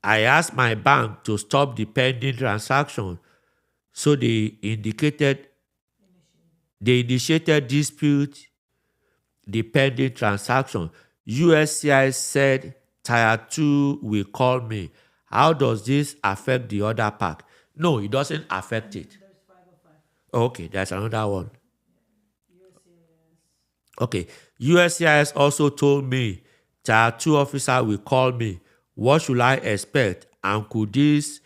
I asked my bank to stop the pending transaction, so they initiated dispute the pending transaction. USCIS said Tier 2 will call me. How does this affect the other pack? No, it doesn't affect it. There's 505. Okay, there's another one. USCIS. Okay. USCIS also told me Tier 2 officer will call me. What should I expect? And could this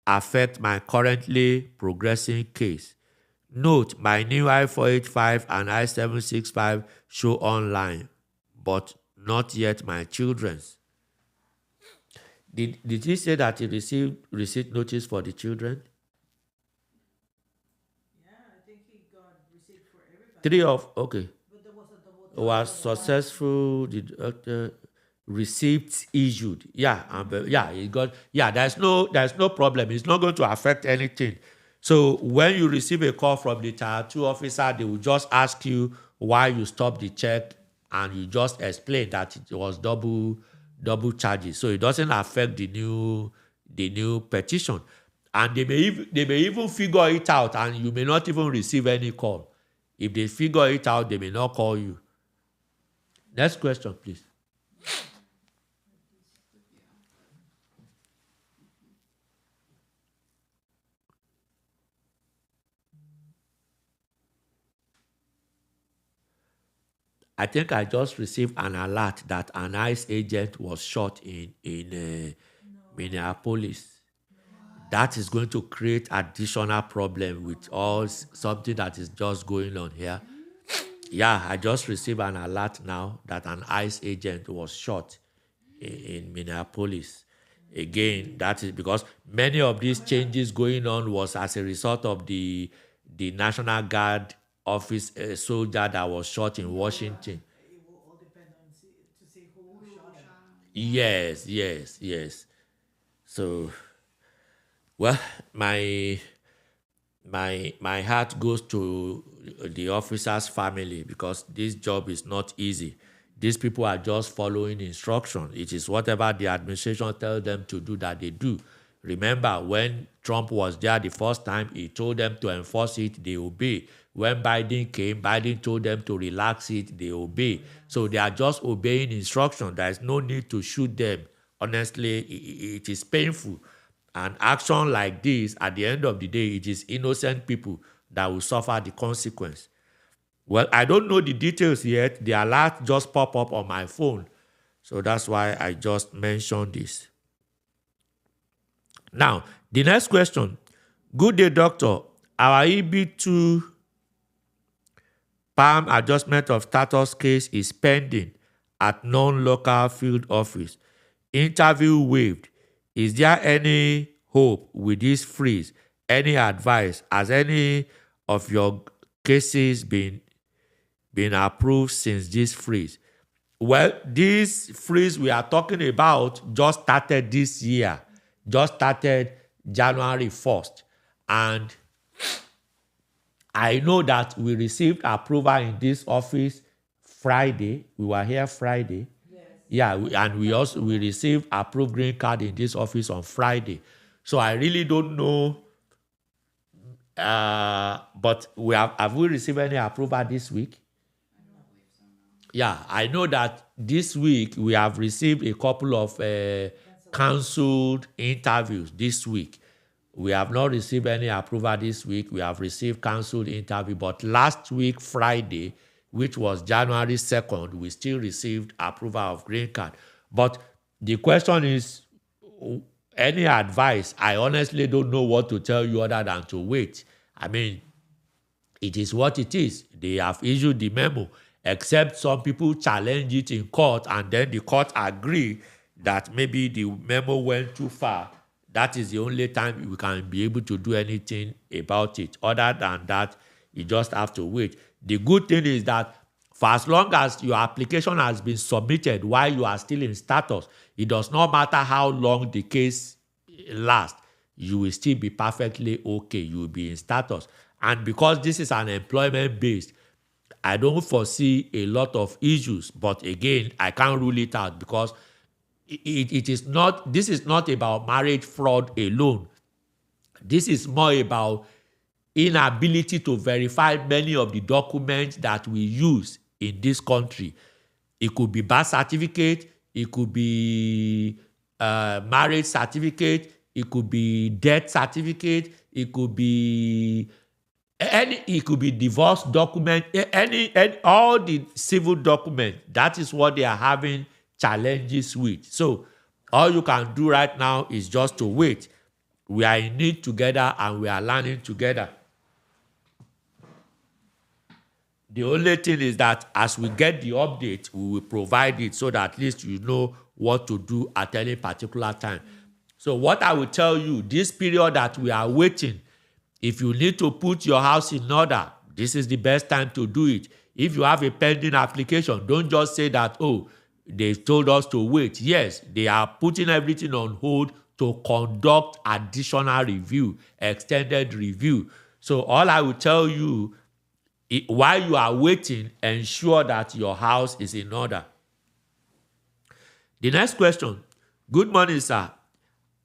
affect my currently progressing case? Note, my new I-485 and I-765 show online, but not yet my children's. Did he say that he received receipt notice for the children? Yeah, I think he got receipt for everybody. 3 of, okay. But there was a double. Was successful, receipts issued. Yeah, it got, yeah, there's no problem. It's not going to affect anything. So when you receive a call from the Tier 2 officer, they will just ask you why you stopped the check, and you just explain that it was double charges. So it doesn't affect the new petition. And they may even figure it out, and you may not even receive any call. If they figure it out, they may not call you. Next question, please. I think I just received an alert that an ICE agent was shot in Minneapolis. That is going to create additional problem with all something that is just going on here. Yeah, I just received an alert now that an ICE agent was shot in Minneapolis. Again, that is because many of these changes going on was as a result of the National Guard office soldier that was shot in Washington. It will all depend on to see who shot him. Yes. So, well, my heart goes to the officer's family, because this job is not easy. These people are just following instruction. It is whatever the administration tells them to do that they do. Remember, when Trump was there the first time, he told them to enforce it, they obey. When Biden came, Biden told them to relax it, they obey. So they are just obeying instruction. There is no need to shoot them. Honestly, it is painful. And action like this, at the end of the day, it is innocent people that will suffer the consequence. Well, I don't know the details yet. The alert just popped up on my phone. So that's why I just mentioned this. Now, the next question. Good day, doctor. Our EB2 palm adjustment of status case is pending at non-local field office. Interview waived. Is there any hope with this freeze? Any advice? Has any of your cases been approved since this freeze? Well, this freeze we are talking about just started this year. Just started January 1st. And I know that we received approval in this office Friday. We were here Friday. Yes. Yeah, and we received approved green card in this office on Friday. So I really don't know. But have we received any approval this week? Yeah, I know that this week we have received a couple of cancelled interviews this week. We have not received any approval this week. We have received cancelled interview, but last week, Friday, which was January 2nd, we still received approval of green card. But the question is, any advice? I honestly don't know what to tell you other than to wait. I mean, it is what it is. They have issued the memo, except some people challenge it in court, and then the court agree that maybe the memo went too far. That is the only time we can be able to do anything about it. Other than that, you just have to wait. The good thing is that for as long as your application has been submitted while you are still in status, it does not matter how long the case lasts, you will still be perfectly okay. You will be in status. And because this is an employment-based, I don't foresee a lot of issues. But again, I can't rule it out because it is not, this is not about marriage fraud alone. This is more about inability to verify many of the documents that we use in this country. It could be birth certificate, it could be marriage certificate, it could be death certificate, it could be it could be divorce document, all the civil document. That is what they are having challenges with. So all you can do right now is just to wait. We are in it together and we are learning together. The only thing is that as we get the update, we will provide it so that at least you know what to do at any particular time. So what I will tell you, this period that we are waiting, if you need to put your house in order, this is the best time to do it. If you have a pending application, don't just say that, oh, they told us to wait. Yes, they are putting everything on hold to conduct additional review, extended review. So all I will tell you, while you are waiting, ensure that your house is in order. The next question. Good morning, sir.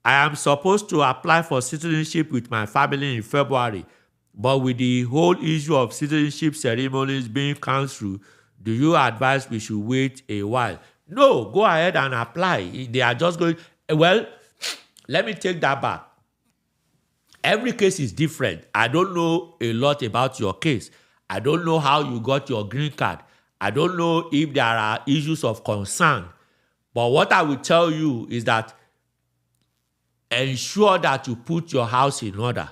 I am supposed to apply for citizenship with my family in February, but with the whole issue of citizenship ceremonies being cancelled, do you advise we should wait a while? No, go ahead and apply. They are just going, well, let me take that back. Every case is different. I don't know a lot about your case. I don't know how you got your green card. I don't know if there are issues of concern. But what I will tell you is that ensure that you put your house in order.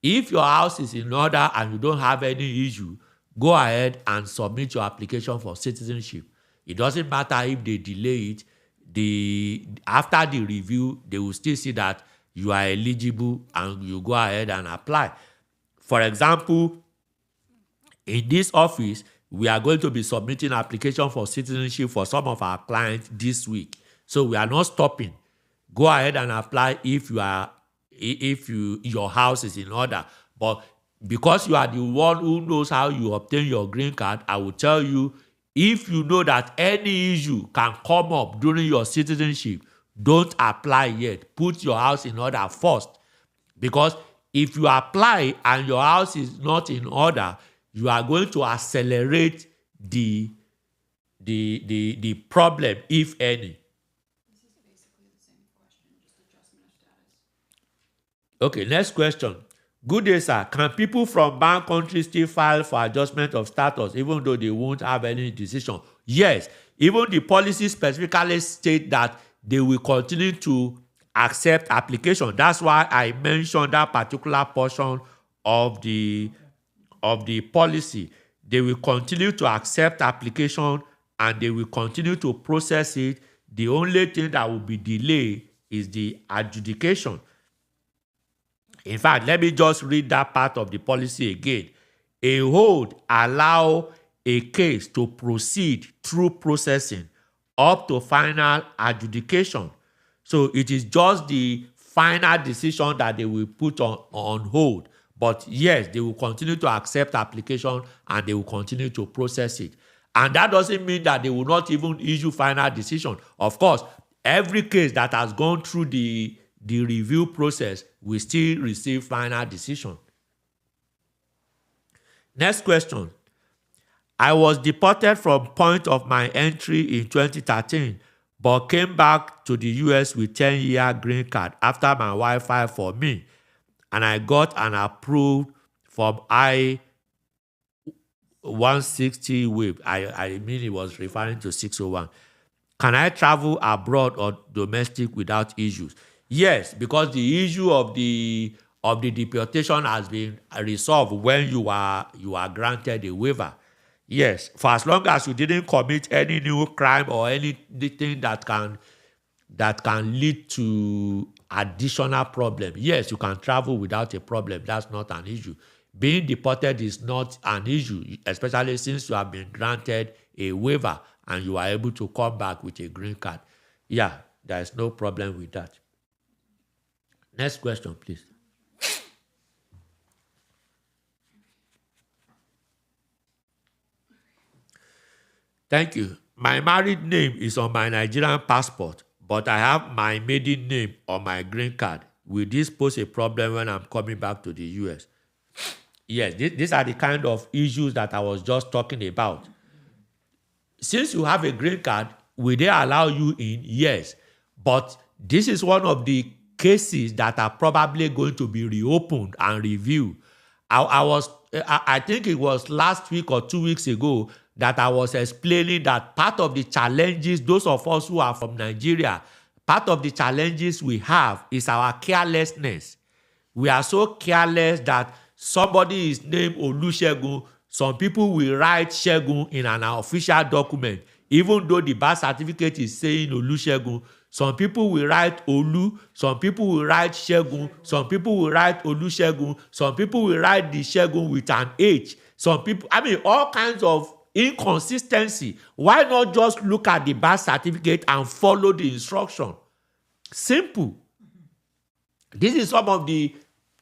If your house is in order and you don't have any issue, go ahead and submit your application for citizenship. It doesn't matter if they delay it. After the review, they will still see that you are eligible and you go ahead and apply. For example, in this office, we are going to be submitting application for citizenship for some of our clients this week. So we are not stopping. Go ahead and apply if your house is in order. But because you are the one who knows how you obtain your green card, I will tell you, if you know that any issue can come up during your citizenship, don't apply yet. Put your house in order first. Because if you apply and your house is not in order, you are going to accelerate the problem, if any. This is basically the same question, just adjustment of status. Okay, next question. Good day, sir. Can people from banned countries still file for adjustment of status even though they won't have any decision? Yes. Even the policy specifically state that they will continue to accept application. That's why I mentioned that particular portion of the policy. They will continue to accept application and they will continue to process it. The only thing that will be delayed is the adjudication. In fact, let me just read that part of the policy again. A hold allow a case to proceed through processing up to final adjudication. So it is just the final decision that they will put on hold. But yes, they will continue to accept application and they will continue to process it. And that doesn't mean that they will not even issue final decision. Of course, every case that has gone through the review process will still receive final decision. Next question. I was deported from point of my entry in 2013, but came back to the US with 10-year green card after my wife filed for me, and I got an approved from I-160 wave. I mean it was referring to 601. Can I travel abroad or domestic without issues? Yes, because the issue of the deportation has been resolved when you are granted a waiver. Yes, for as long as you didn't commit any new crime or anything that can lead to additional problem. Yes, you can travel without a problem. That's not an issue. Being deported is not an issue, especially since you have been granted a waiver and you are able to come back with a green card. Yeah, there is no problem with that. Next question, please. Thank you. My married name is on my Nigerian passport, but I have my maiden name on my green card. Will this pose a problem when I'm coming back to the US? Yes, these are the kind of issues that I was just talking about. Since you have a green card, will they allow you in? Yes. But this is one of the cases that are probably going to be reopened and reviewed. I think it was last week or 2 weeks ago that I was explaining that part of the challenges, those of us who are from Nigeria, part of the challenges we have is our carelessness. We are so careless that somebody is named Olusegun. Some people will write Segun in an official document, even though the birth certificate is saying Olusegun. Some people will write Olu, some people will write Segun, some people will write Olusegun, some people will write the Segun with an H. Some people, all kinds of inconsistency. Why not just look at the birth certificate and follow the instruction? Simple. This is some of the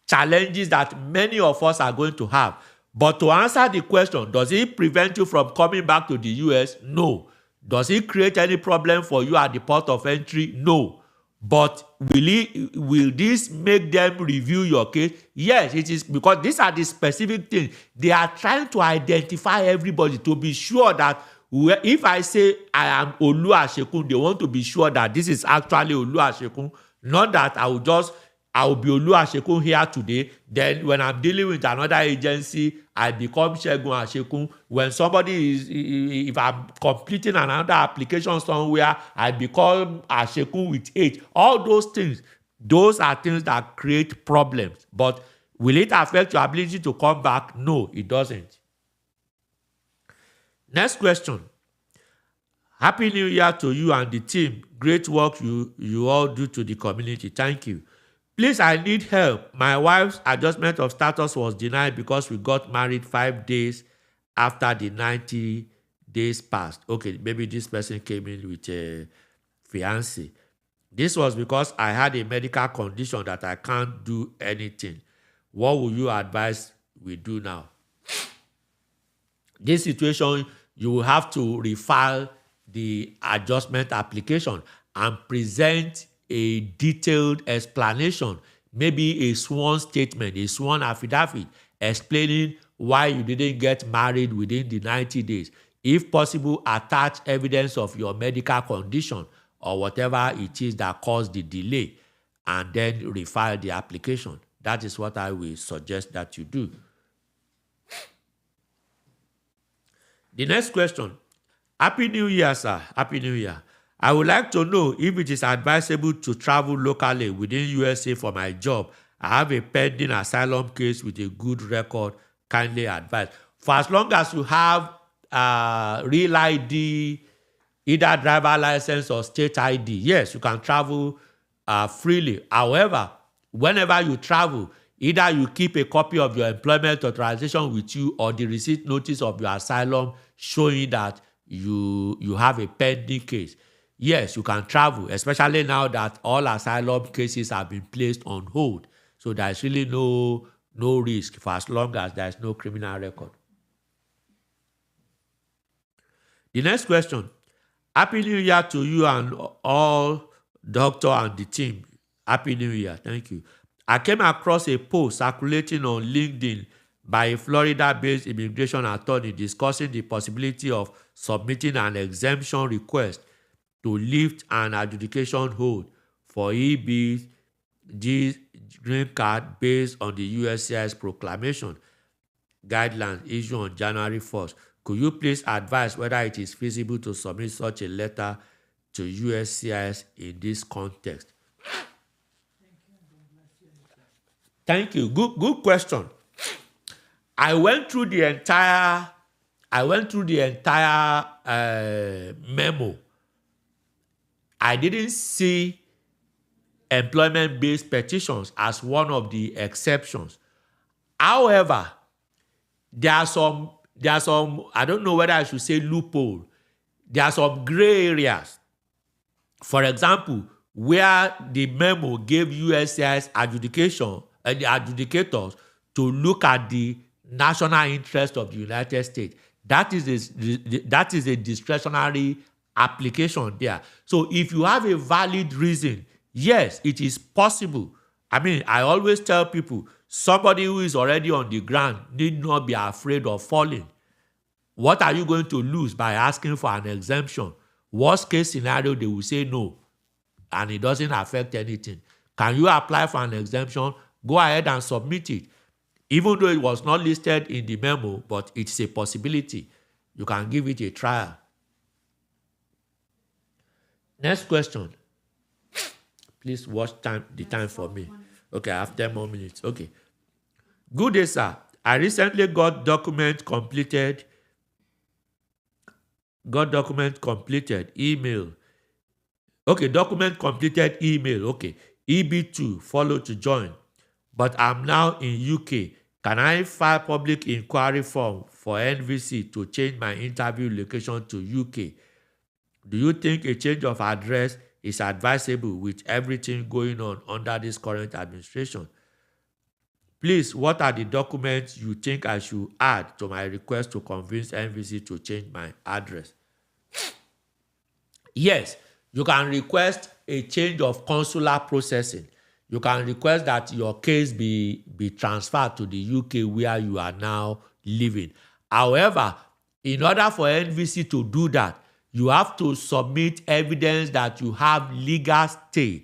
challenges that many of us are going to have. But to answer the question, does it prevent you from coming back to the US? No. Does it create any problem for you at the port of entry? No. But will this make them review your case? Yes, it is, because these are the specific things. They are trying to identify everybody to be sure that if I say I am Olu Asekun, they want to be sure that this is actually Olu Asekun, not that I will be Olu Asekun here today, then when I'm dealing with another agency, I become Segun Asekun. When if I'm completing another application somewhere, I become Asekun with H. All those things, those are things that create problems. But will it affect your ability to come back? No, it doesn't. Next question. Happy New Year to you and the team. Great work you all do to the community. Thank you. Please, I need help. My wife's adjustment of status was denied because we got married 5 days after the 90 days passed. Okay, maybe this person came in with a fiancé. This was because I had a medical condition that I can't do anything. What would you advise we do now? This situation, you will have to refile the adjustment application and present a detailed explanation, maybe a sworn statement, a sworn affidavit explaining why you didn't get married within the 90 days. If possible, attach evidence of your medical condition or whatever it is that caused the delay, and then refile the application. That is what I will suggest that you do. The next question. Happy New Year, sir. Happy New Year. I would like to know if it is advisable to travel locally within USA for my job. I have a pending asylum case with a good record. Kindly advise. For as long as you have real ID, either driver license or state ID, yes, you can travel freely. However, whenever you travel, either you keep a copy of your employment authorization with you or the receipt notice of your asylum showing that you have a pending case. Yes, you can travel, especially now that all asylum cases have been placed on hold. So there's really no no risk for as long as there is no criminal record. The next question. Happy New Year to you and all doctor and the team. Happy New Year. Thank you. I came across a post circulating on LinkedIn by a Florida-based immigration attorney discussing the possibility of submitting an exemption request to lift an adjudication hold for EB's green card based on the USCIS proclamation guidelines issued on January 1st. Could you please advise whether it is feasible to submit such a letter to USCIS in this context? Thank you. Good question. I went through the entire memo. I didn't see employment-based petitions as one of the exceptions. However, there are some, I don't know whether I should say loophole. There are some gray areas. For example, where the memo gave USCIS adjudication and the adjudicators to look at the national interest of the United States. That is a discretionary application there. So if you have a valid reason, yes, it is possible. I mean, I always tell people, somebody who is already on the ground need not be afraid of falling. What are you going to lose by asking for an exemption? Worst case scenario, they will say no, and it doesn't affect anything. Can you apply for an exemption? Go ahead and submit it. Even though it was not listed in the memo, but it's a possibility. You can give it a trial. Next question. Please watch the time for me. Okay, I have 10 more minutes. Okay. Good day, sir. I recently got document completed. Email. Okay, document completed email. Okay. EB2 follow to join. But I'm now in UK. Can I file public inquiry form for NVC to change my interview location to UK? Do you think a change of address is advisable with everything going on under this current administration? Please, what are the documents you think I should add to my request to convince NVC to change my address? Yes, you can request a change of consular processing. You can request that your case be transferred to the UK where you are now living. However, in order for NVC to do that, you have to submit evidence that you have legal stay,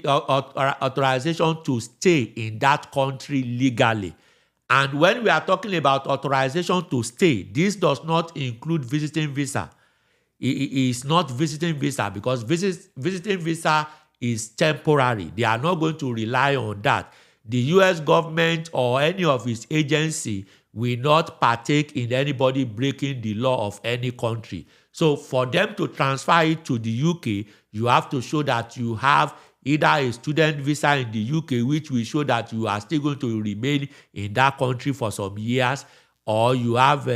authorization to stay in that country legally. And when we are talking about authorization to stay, this does not include visiting visa. It is not visiting visa because visiting visa is temporary. They are not going to rely on that. The U.S. government or any of its agency will not partake in anybody breaking the law of any country. So for them to transfer it to the UK, you have to show that you have either a student visa in the UK, which will show that you are still going to remain in that country for some years, or you have,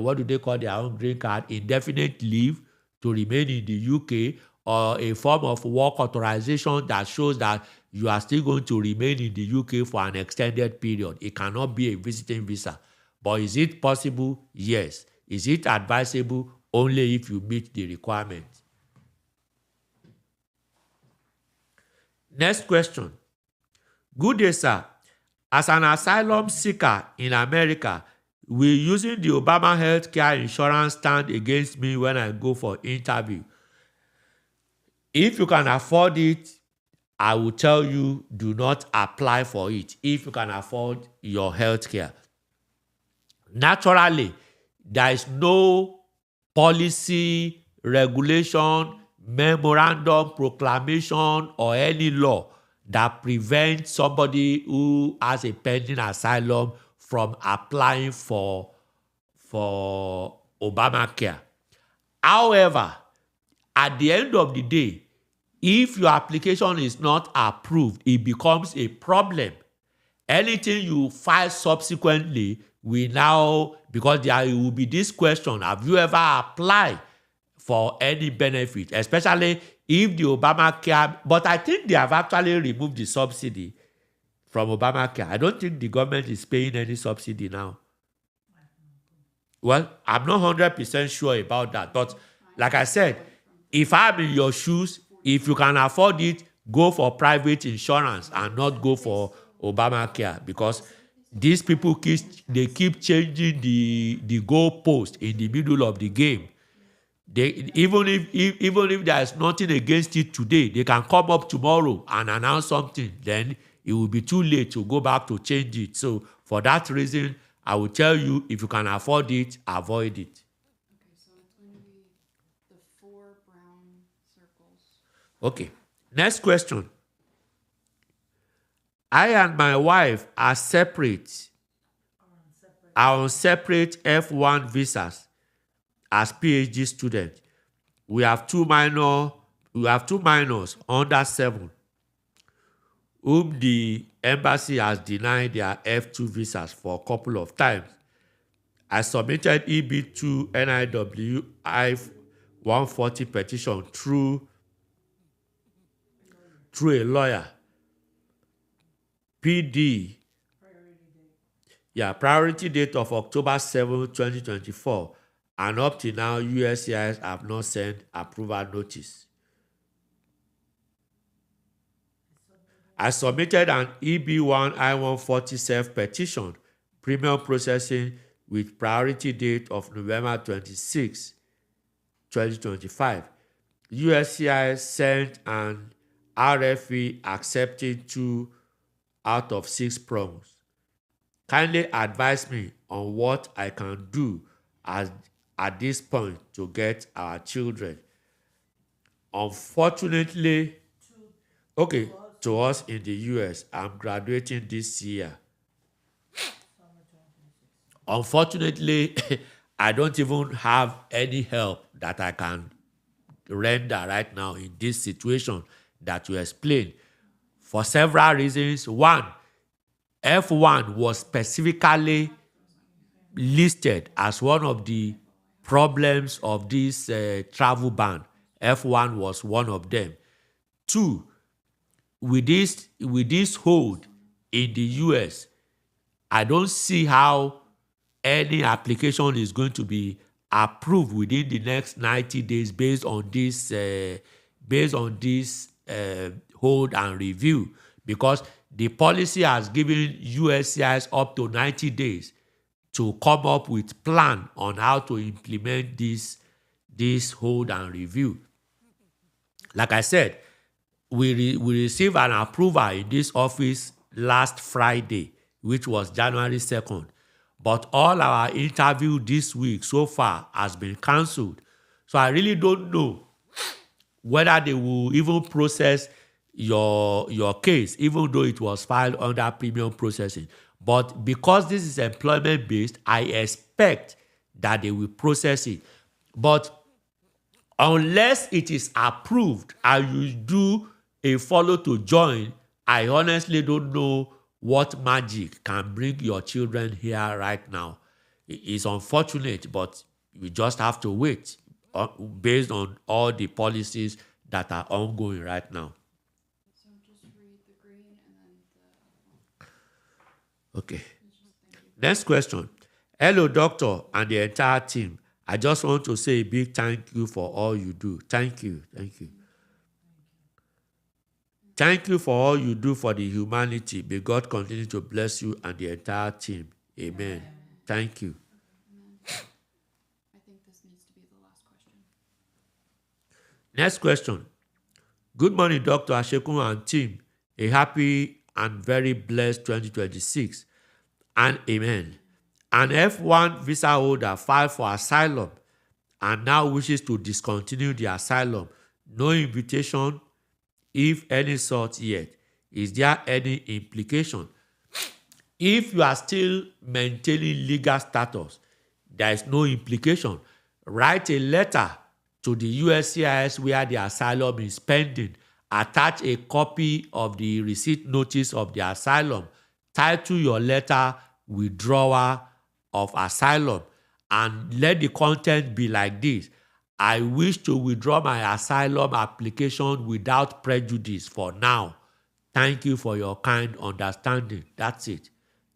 what do they call their own green card, indefinite leave to remain in the UK, or a form of work authorization that shows that you are still going to remain in the UK for an extended period. It cannot be a visiting visa. But is it possible? Yes. Is it advisable? Only if you meet the requirements. Next question. Good day, sir. As an asylum seeker in America, will using the Obama healthcare insurance stand against me when I go for interview? If you can afford it, I will tell you, do not apply for it if you can afford your healthcare. Naturally, there is no policy, regulation, memorandum, proclamation, or any law that prevents somebody who has a pending asylum from applying for Obamacare. However, at the end of the day, if your application is not approved, it becomes a problem. Anything you file subsequently will now, because there will be this question, have you ever applied for any benefit, especially if the Obamacare, but I think they have actually removed the subsidy from Obamacare. I don't think the government is paying any subsidy now. Well, I'm not 100% sure about that. But like I said, if I'm in your shoes, if you can afford it, go for private insurance and not go for Obamacare, because these people keep changing the goalpost in the middle of the game. They even if there is nothing against it today, they can come up tomorrow and announce something. Then it will be too late to go back to change it. So for that reason, I will tell you, if you can afford it, avoid it. Okay, so it's going to be the 4 brown circles. Okay. Next question. I and my wife are separate. Are on separate F1 visas as PhD students. We have two minors under 7, whom the embassy has denied their F2 visas for a couple of times. I submitted EB2 NIW I-140 petition through a lawyer. PD. Priority date of October 7, 2024. And up to now, USCIS have not sent approval notice. I submitted an EB1 I-140 self-petition, premium processing with priority date of November 26, 2025. USCIS sent an RFE accepting 2 out of 6 prompts. Kindly advise me on what I can do at this point to get our children. Unfortunately, to us in the US, I'm graduating this year. Unfortunately, I don't even have any help that I can render right now in this situation that you explained, for several reasons. One, F1 was specifically listed as one of the problems of this travel ban. F1 was one of them. 2, with this hold in the US, I don't see how any application is going to be approved within the next 90 days based on this hold and review, because the policy has given USCIS up to 90 days to come up with plan on how to implement this hold and review. Like I said, we received an approval in this office last Friday, which was January 2nd. But all our interview this week so far has been cancelled. So I really don't know whether they will even process your case, even though it was filed under premium processing. But because this is employment-based, I expect that they will process it. But unless it is approved and you do a follow to join, I honestly don't know what magic can bring your children here right now. It's unfortunate, but we just have to wait based on all the policies that are ongoing right now. So just read the green and then the other one. Okay. Next question. Hello, doctor and the entire team. I just want to say a big thank you for all you do. Thank you. Thank you. Thank you for all you do for the humanity. May God continue to bless you and the entire team. Amen. Thank you. I think this needs to be the last question. Next question. Good morning, Dr. Asekun and team. A happy and very blessed 2026. And amen. An F1 visa holder filed for asylum and now wishes to discontinue the asylum. No invitation, if any, sort yet. Is there any implication? If you are still maintaining legal status, there is no implication. Write a letter to the USCIS where the asylum is pending. Attach a copy of the receipt notice of the asylum. Title your letter withdrawal of asylum and let the content be like this. I wish to withdraw my asylum application without prejudice for now. Thank you for your kind understanding. That's it.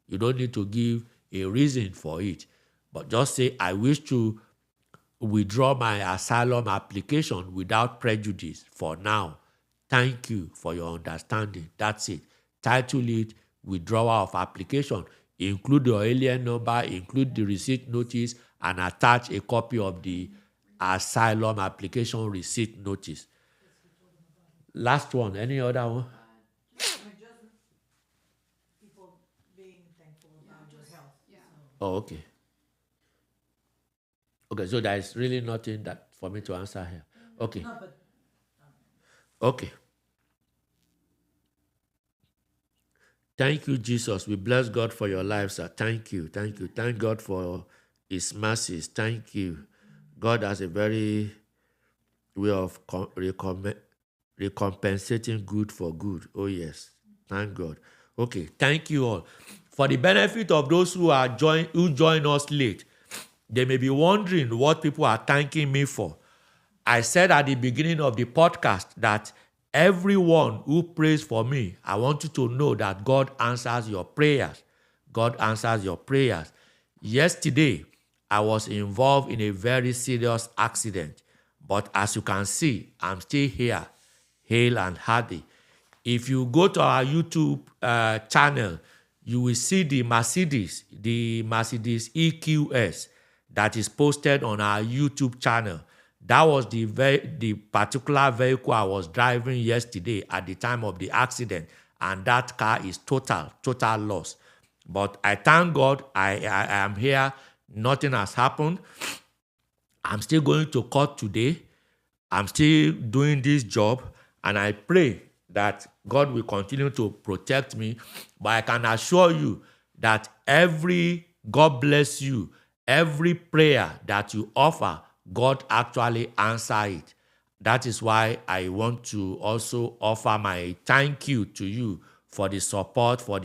You don't need to give a reason for it. But just say, I wish to withdraw my asylum application without prejudice for now. Thank you for your understanding. That's it. Title it withdrawal of application. Include your alien number, include the receipt notice, and attach a copy of the asylum application receipt notice. Last one. Any other one? I mean, just people being thankful about your health. Yeah. So, Oh, okay. Okay, so there is really nothing that for me to answer here. Okay. no, but Okay. Thank you, Jesus. We bless God for your life, sir. Thank you. Thank you. Thank God for his mercies. Thank you. God has a very way of recompensating good for good. Oh, yes. Thank God. Okay. Thank you all. For the benefit of those who join us late, they may be wondering what people are thanking me for. I said at the beginning of the podcast that everyone who prays for me, I want you to know that God answers your prayers. God answers your prayers. Yesterday, I was involved in a very serious accident. But as you can see, I'm still here, hale and hearty. If you go to our YouTube channel, you will see the Mercedes EQS that is posted on our YouTube channel. That was the particular vehicle I was driving yesterday at the time of the accident, and that car is total loss. But I thank God I am here. Nothing has happened. I'm still going to court today. I'm still doing this job, and I pray that God will continue to protect me. But I can assure you that God bless you, every prayer that you offer, God actually answer it. That is why I want to also offer my thank you to you for the support, for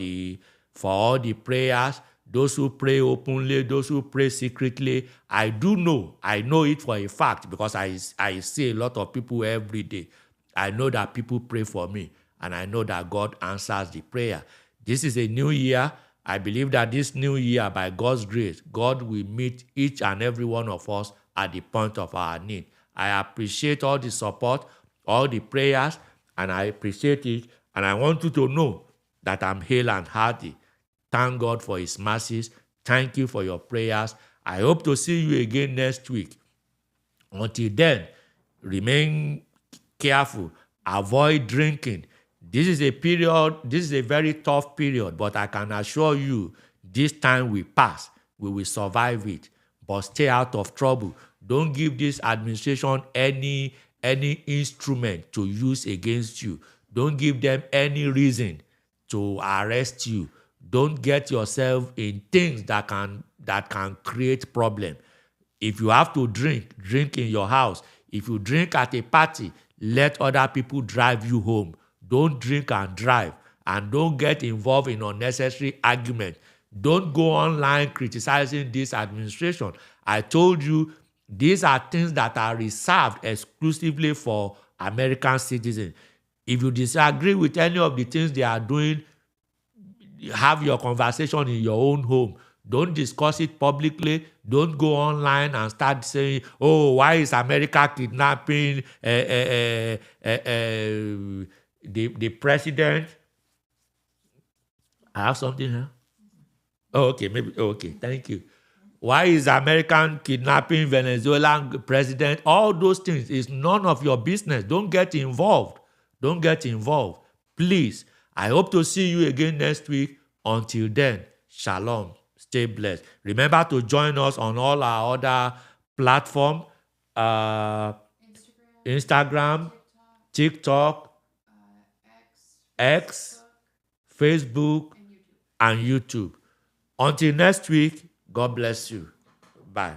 all the prayers, those who pray openly, those who pray secretly. I know it for a fact because I see a lot of people every day. I know that people pray for me, and I know that God answers the prayer. This is a new year. I believe that this new year, by God's grace, God will meet each and every one of us at the point of our need. I appreciate all the support, all the prayers, and I appreciate it. And I want you to know that I'm hale and hearty. Thank God for his mercies. Thank you for your prayers. I hope to see you again next week. Until then, remain careful. Avoid drinking. This is a very tough period, but I can assure you this time will pass. We will survive it. But stay out of trouble. Don't give this administration any instrument to use against you. Don't give them any reason to arrest you. Don't get yourself in things that can create problem. If you have to drink in your house. If you drink at a party, let other people drive you home. Don't drink and drive, and don't get involved in unnecessary argument. Don't go online criticizing this administration. I told you these are things that are reserved exclusively for American citizens. If you disagree with any of the things they are doing, have your conversation in your own home. Don't discuss it publicly. Don't go online and start saying, "Oh, why is America kidnapping the president?" I have something here. Oh, okay, maybe. Oh, okay, thank you. Why is American kidnapping Venezuelan president? All those things is none of your business. Don't get involved. Don't get involved. Please. I hope to see you again next week. Until then, shalom. Stay blessed. Remember to join us on all our other platforms. Instagram, TikTok, X, Facebook, and YouTube. Until next week, God bless you. Bye.